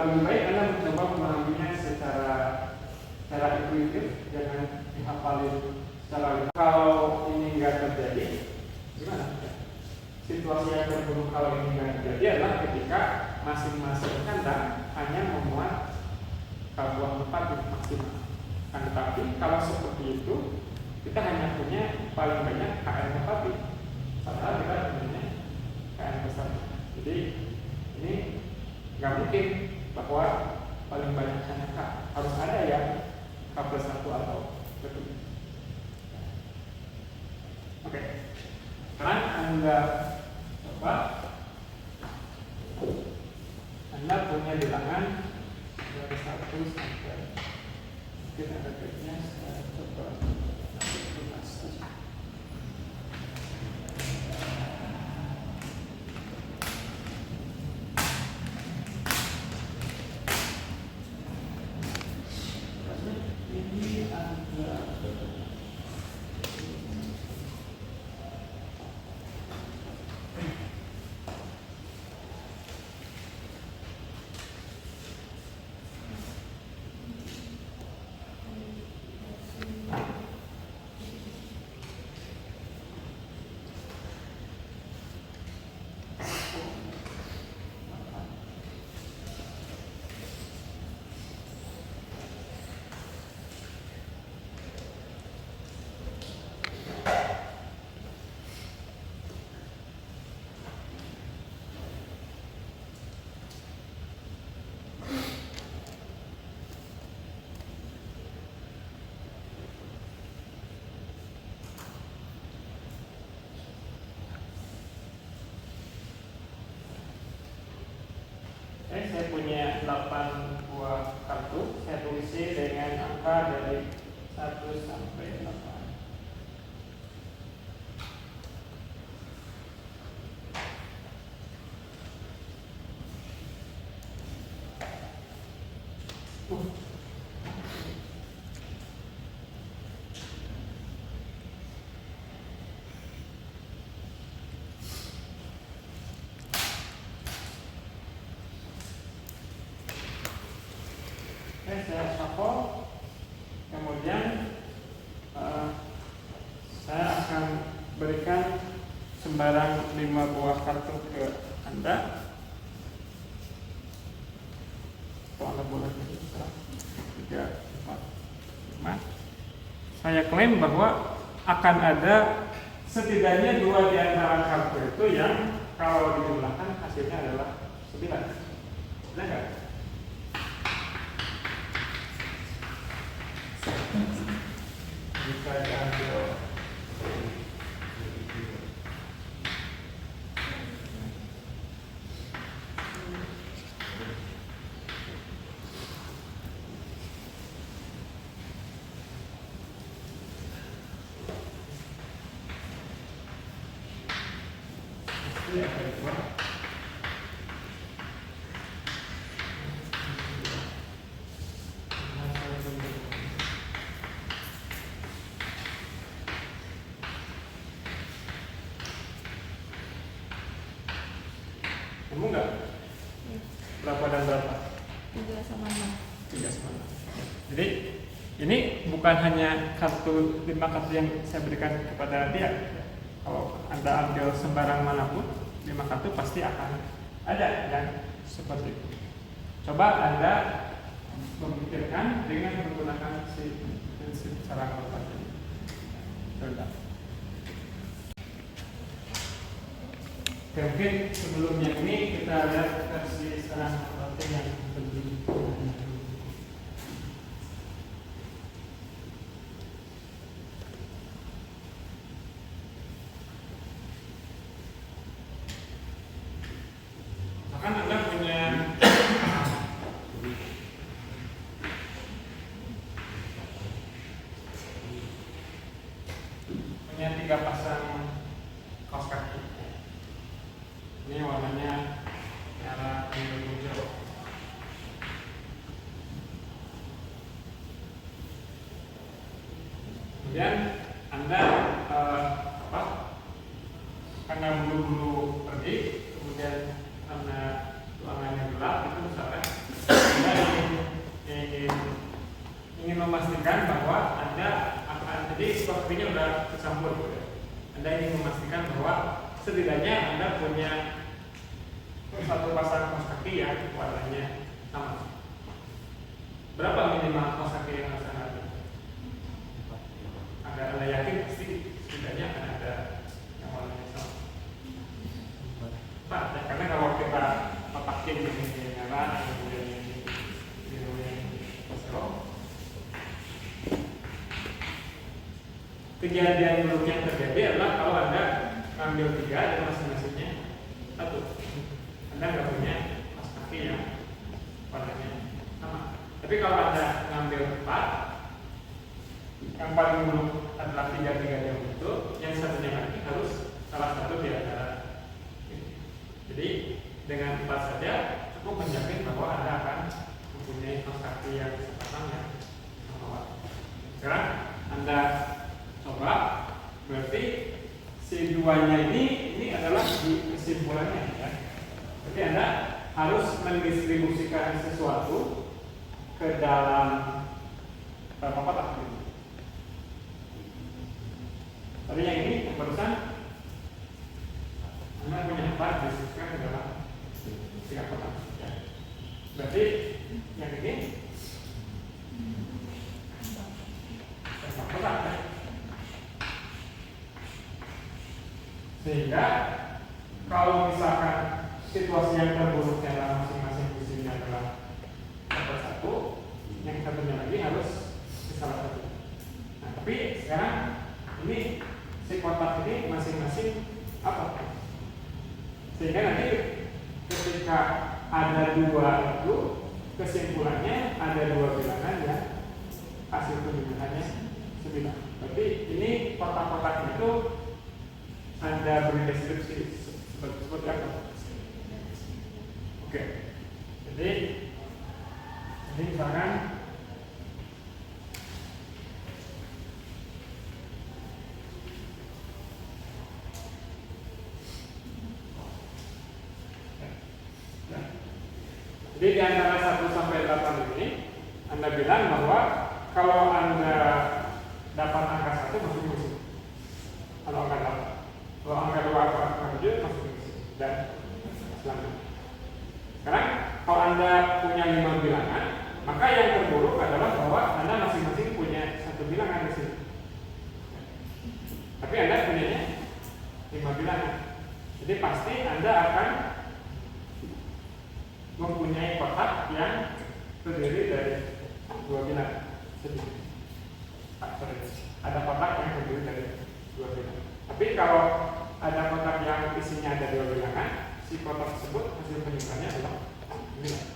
[SPEAKER 1] lebih baik Anda mencoba memahaminya secara intuitif, jangan dihafalin secara. Kalau ini nggak terjadi, gimana? Situasi yang terburuk kalau ini nggak terjadi adalah ketika masing-masing kandang hanya memuat buah merpati maksimal. Tetapi kalau seperti itu, kita hanya punya paling banyak KN merpati, padahal kita punya KN besar. Jadi ini nggak mungkin bahwa paling banyak hanya K, harus ada yang K plus 1 atau lebih. Oke. Sekarang Anda coba, Anda punya bilangan dari 1 sampai mungkin ada baiknya saya coba tulis saja. Saya punya 8 buah kartu, saya tulis dengan angka dari 1 sampai 8. Oke, saya shuffle. Kemudian saya akan berikan sembarang 5 buah kartu ke Anda. Anda boleh 3, 4, 5. Saya klaim bahwa akan ada setidaknya 2 di antara kartu itu yang kalau dijumlahkan hasilnya adalah 9. Benar nggak? Jika diambil kamu nggak?
[SPEAKER 3] Ya.
[SPEAKER 1] Berapa dan berapa?
[SPEAKER 3] 3 sama 6.
[SPEAKER 1] 3 sama 6. Jadi ini bukan hanya kartu 5 kartu yang saya berikan kepada dia. Kalau Anda ambil sembarang manapun 5 kartu pasti akan ada yang seperti itu. Coba Anda memikirkan dengan menggunakan si prinsip cara kalkulasi. Coba. Oke, mungkin sebelumnya ini kita lihat versi sekarang kalkulasi yang lebih bahkan Anda punya 3 pasang kaos kaki. Ini warnanya merah, biru, hijau. Kemudian Anda karena bulu-bulu pergi, kemudian karena ruangannya gelap, itu misalkan Anda ingin memastikan bahwa Anda akan, jadi sepertinya sudah tercampur. Anda ingin memastikan bahwa setidaknya Anda punya 1 pasang kaos kaki yang warnanya sama. Berapa minimal kaos kaki yang harus Anda ada? Agar Anda yakin pasti setidaknya akan ada yang warnanya sama. Nah, karena kalau kita memakai ini merah, kemudian ini biru yang kosong, kejadian buruk yang terjadi adalah kalau Anda ambil 3 dan masing-masingnya 1. Anda nggak punya kaos kaki yang warnanya sama. Tapi kalau Anda ngambil 4, yang paling buruk adalah 3-3 yang itu, yang satunya lagi harus salah satu di antara ini. Jadi dengan 4 saja cukup menjamin bahwa Anda akan mempunyai kaos kaki yang sepasang yang sama warna. Sekarang Anda coba, berarti si 2-nya ini adalah di kesimpulannya ya. Jadi Anda harus mendistribusikan sesuatu ke dalam berapa kotak ini. Tadi yang ini yang barusan Anda punya 4 didistribusikan ke dalam 3 kotak ya. Berarti yang ini 4 kotak ya. Sehingga kalau misalkan situasi yang terburuk adalah masing-masing isinya adalah dapat 1, yang satunya lagi harus salah satu. Nah, tapi sekarang ini si kotak ini masing-masing apa? Sehingga nanti ketika ada 2 itu kesimpulannya ada 2 bilangan ya, hasil penjumlahannya 9. Berarti ini kotak-kotak itu Anda beri deskripsi seperti apa? Oke. Jadi misalkan jadi di antara 1 sampai 8 ini Anda bilang bahwa kalau Anda dapat angka 1 masuk ke sini. Kalau angka 8. Kalau angka 2 angka 7 masuk ke sini. Dan selanjutnya. Sekarang kalau Anda punya 5 bilangan, maka yang terburuk adalah bahwa Anda masing-masing punya 1 bilangan di sini. Tapi Anda punyanya 5 bilangan. Jadi pasti Anda akan mempunyai kotak yang terdiri dari 2 bilangan. Ada kotak yang terdiri dari 2 bilangan. Tapi kalau ada kotak yang isinya ada 2 bilangan, si kotak tersebut hasil penyimpanannya adalah bilangan.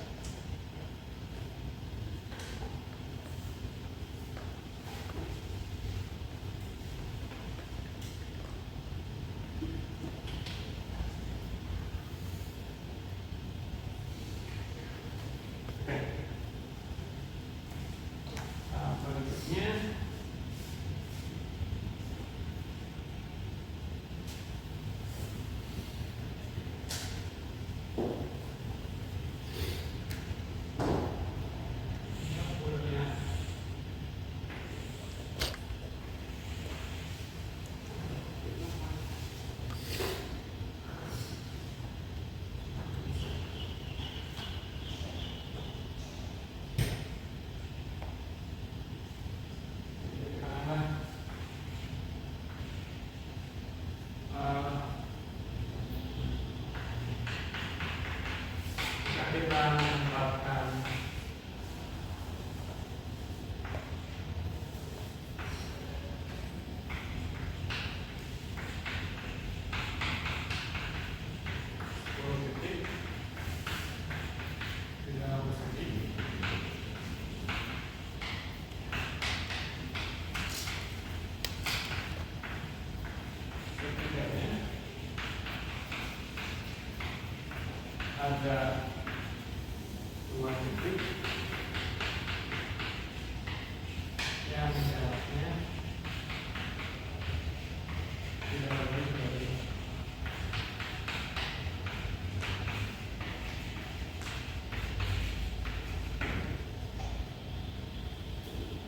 [SPEAKER 1] Selanjutnya kita menempatkan titik di dalam persegi. Setidaknya ada 2 titik yang jaraknya tidak lebih dari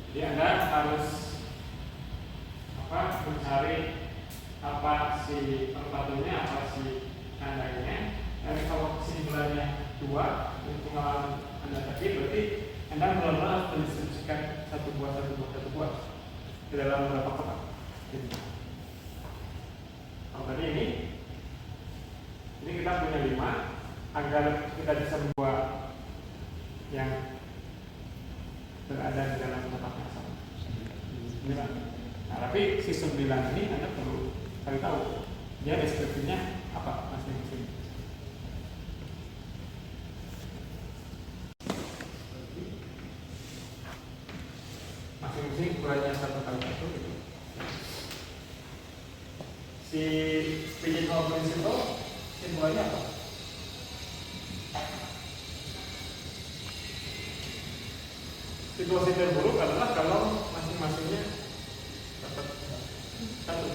[SPEAKER 1] jadi Anda harus mencari apa si tempatnya, apa si tandanya. Dan kalau kesimpulannya 2 untuk pengalaman Anda tadi, berarti Anda benar-benar harus mendistribusikan satu buah ke dalam beberapa kotak. Kalau tadi ini kita punya 5 agar kita bisa membuat yang berada di dalam kotak yang sama. Nah, tapi si 9 ini Anda perlu cari tahu dia deskripsinya apa masing-masing. Masing-masing ukurannya 1x1 gitu. Si pigeonhole principle simpulannya apa? Situasi terburuk adalah kalau masing-masingnya dapat 1,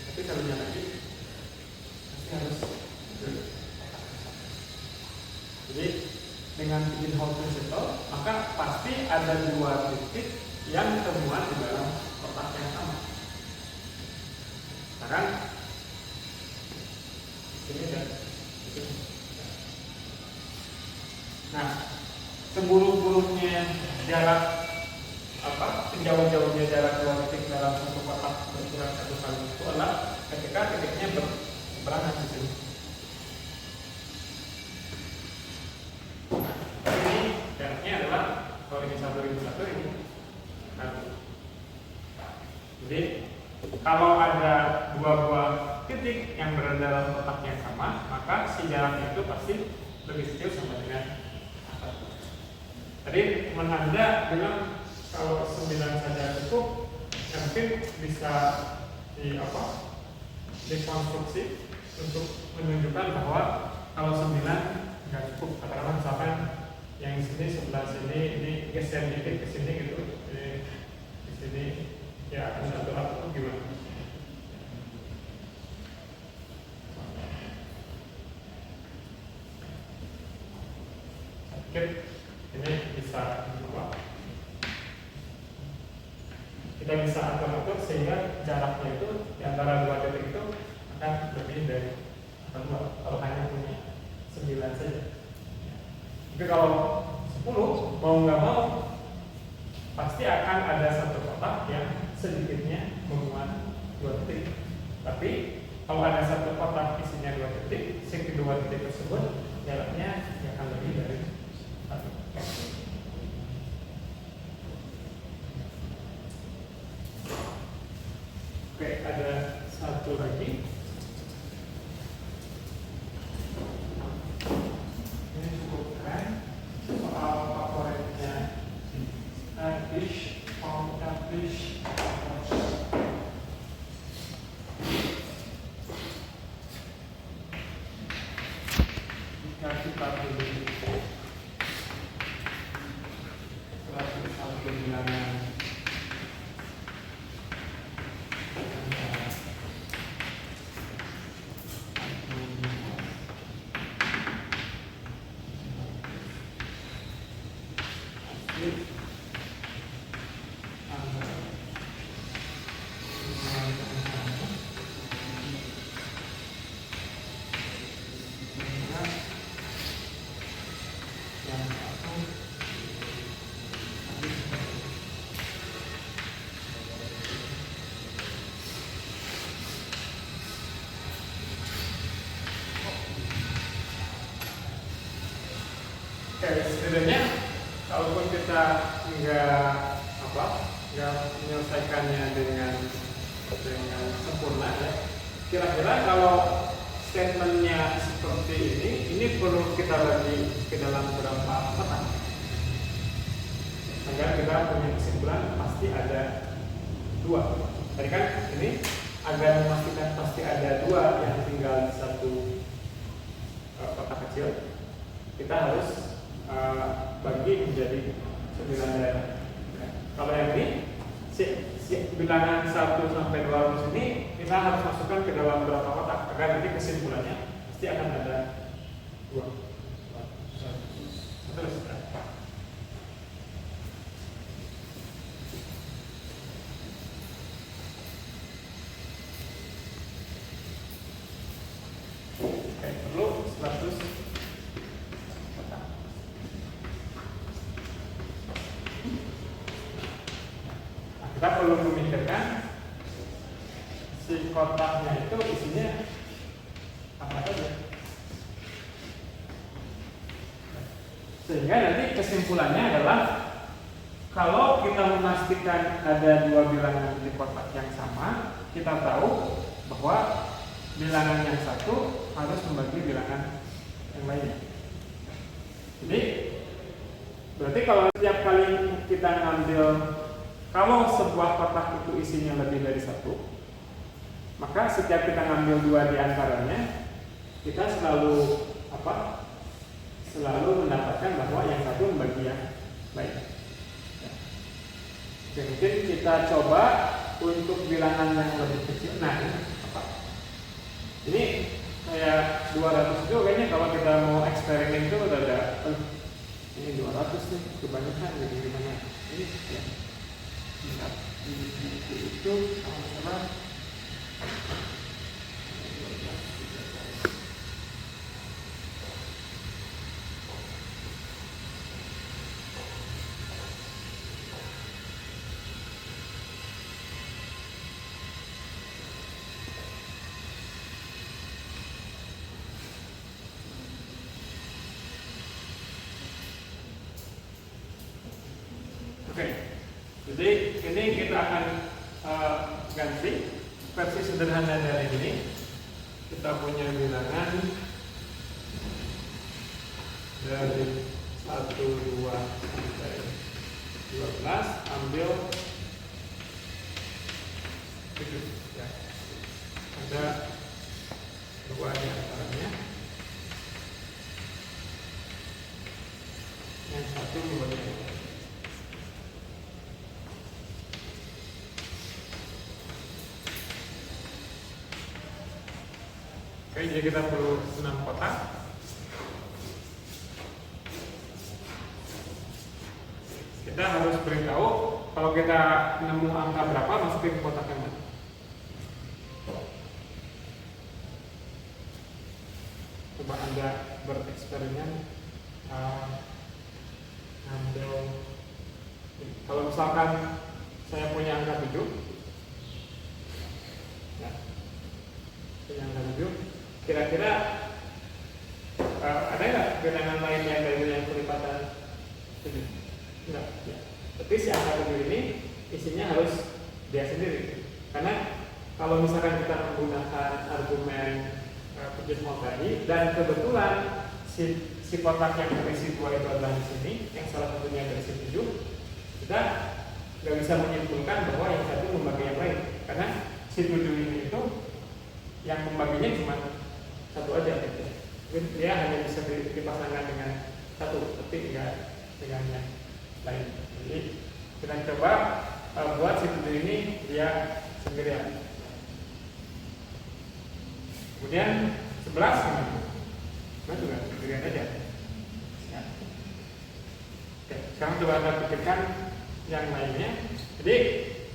[SPEAKER 1] tapi satunya lagi pasti harus 2. Jadi dengan pigeonhole principle maka pasti ada 2 titik yang termuat di dalam kotak yang sama. Bahkan sini dan sini. Nah, seburuk-buruknya jarak sejauh-jauhnya jarak 2 titik dalam satu kotak berukuran 1 kali itu adalah ketika titiknya berseberangan di sini. Ini jaraknya adalah kalau ini 1.1 ini. Jadi kalau ada 2 buah titik yang berada dalam kotak yang sama, maka si jaraknya itu pasti lebih kecil sama dengan 1. Tadi teman Anda bilang kalau 9 saja cukup, mungkin bisa dikonstruksi untuk menunjukkan bahwa kalau 9 nggak cukup. Katakanlah misalkan yang di sini sebelah sini ini geser dikit ke sini gitu, di sini ya akan satu atau gimana? Oke, ini bisa apa? kita bisa atur sehingga jaraknya itu di antara dua titik itu akan lebih dari atau dua kalau hanya punya 9 saja. Tapi kalau 10 mau nggak mau pasti akan ada satu kotak yang sedikitnya memuat 2 titik. Tapi kalau ada satu kotak isinya 2 titik, si kedua titik tersebut jaraknya akan lebih dari 1. Oke, ada satu lagi. Ini cukup keren soal favoritnya Fish on Fish. Jika kita pilih satu bilangan sebenarnya kalaupun kita nggak menyelesaikannya dengan sempurna ya, kira-kira kalau statementnya seperti ini perlu kita bagi ke dalam berapa kotak agar kita punya kesimpulan pasti ada 2. Tadi kan ini agar memastikan pasti ada 2 yang tinggal di satu kotak kecil, kita harus bagi menjadi 9 daerah. Kalau yang ini bilangan 1 sampai 200 ini kita harus masukkan ke dalam berapa kotak agar nanti kesimpulannya pasti akan ada 2. Terus perlu 100 kotak. Kita perlu memikirkan si kotaknya itu isinya apa saja, sehingga nanti kesimpulannya adalah kalau kita memastikan ada 2 bilangan di kotak yang sama, kita tahu bahwa bilangan yang satu harus membagi bilangan yang lainnya. Jadi berarti kalau setiap kali kita ngambil, kalau sebuah kotak itu isinya lebih dari 1, maka setiap kita ngambil 2 di antaranya, kita selalu selalu mendapatkan bahwa yang satu membagi yang lain. Oke, mungkin kita coba untuk bilangan yang lebih kecil. Nah, ini kayak 200 itu kayaknya kalau kita mau eksperimen itu udah ada ini 200 nih kebanyakan, jadi gimana ini ya. Itu sama-sama jadi ini kita akan ganti versi sederhana dari ini. Kita punya bilangan dari 1, 2 sampai 12, ambil 7 ya. Ada 2 di antaranya. Yang satu membagi. Oke, jadi kita perlu 6 kotak. Kita harus beritahu Kalau kita nemu angka berapa, masukin ke kotak yang mana? Coba Anda bereksperimen, ambil, kalau misalkan saya punya angka 7, ya, punya angka 7, kira-kira ada nggak bilangan lain yang dari yang kelipatan 7? Enggak, ya. Tapi si angka 7 ini isinya harus dia sendiri. Karena kalau misalkan kita menggunakan argumen pigeonhole tadi, dan kebetulan si kotak yang berisi 2 itu adalah di sini, yang salah satunya berisi 7, kita nggak bisa menyimpulkan bahwa yang satu membagi yang lain, karena si 7 ini itu yang membaginya cuma satu aja gitu. Dia hanya bisa dipasangkan dengan satu, tapi enggak dengan yang lain. Jadi kita coba buat si 7 ini dia sendirian. Kemudian 11 gimana? Nah juga sendirian aja. Ya. Oke, sekarang coba Anda pikirkan yang lainnya. Jadi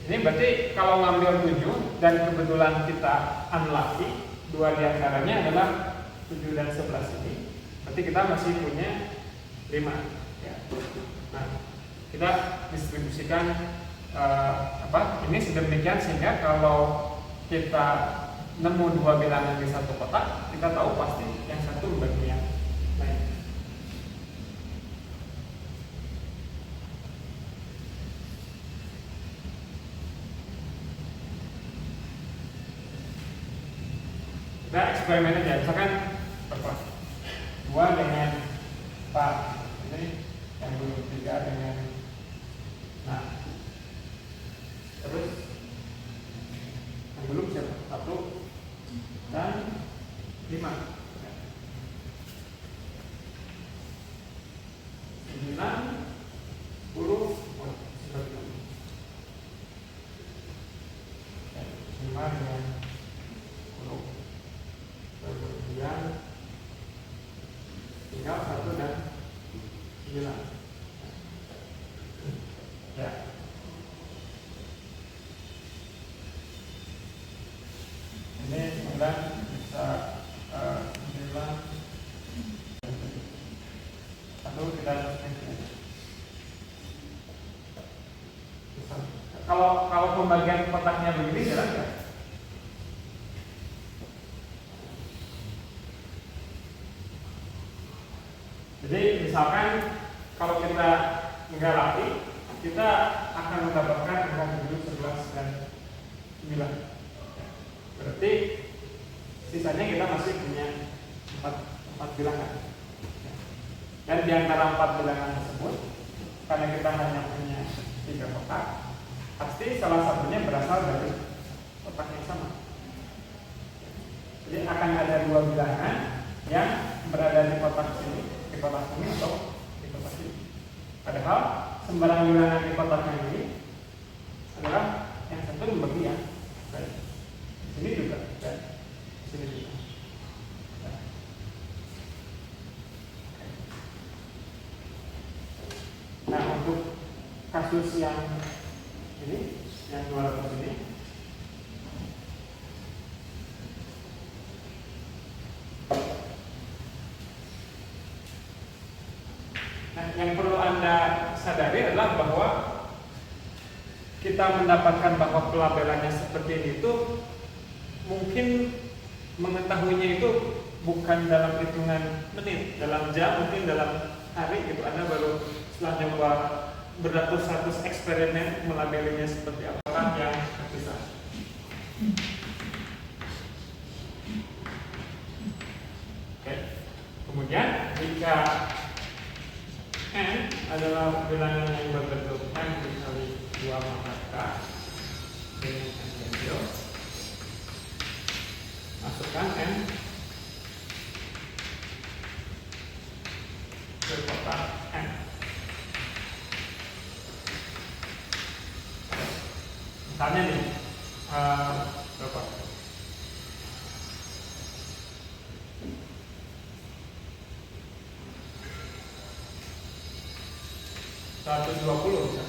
[SPEAKER 1] ini berarti kalau ngambil 7 dan kebetulan kita unlucky, 2 diantaranya adalah 7 dan 11 ini, berarti kita masih punya 5 ya. Nah, kita distribusikan ini sedemikian sehingga kalau kita nemu 2 bilangan di satu kotak, kita tahu pasti yang satu membagi yang lain. Kita eksperimen aja, misalkan berapa? 2 dengan 4, ini yang belum 3 dengan, nah terus yang belum siapa? 1 dan 5, 9, 10, 5 dengan 10. Kemudian tinggal 1 dan 9 ya. Ini 9 bisa 9 lalu kita kalau pembagian kotaknya begini jalan nggak? Jadi misalkan kalau kita nggak rapi, kita akan mendapatkan angka 7, 11 dan 9. Berarti sisanya kita masih punya 4 bilangan. Dan di antara 4 bilangan tersebut, karena kita hanya punya 3 kotak, pasti salah satunya berasal dari kotak yang sama. Jadi akan ada 2 bilangan yang berada di kotak sini, di kotak ini atau di kotak ini. Padahal sembarang bilangan di kotak yang ini adalah yang satu membagi yang lain. Ini juga dan sini juga. Nah, untuk kasus yang ini, yang 200 ini, nah, yang perlu Anda sadari adalah bahwa kita mendapatkan bahwa pelabelannya seperti ini itu mungkin mengetahuinya itu bukan dalam hitungan menit, dalam jam, mungkin dalam hari gitu. Anda baru setelah nyoba beratus-ratus eksperimen melabelinya seperti apa yang terpisah. Oke. Kemudian jika n adalah bilangan yang berbentuk n dikali 2 maka dengan n kecil, masukkan n ke kotak n. Misalnya nih berapa? 120 misalnya.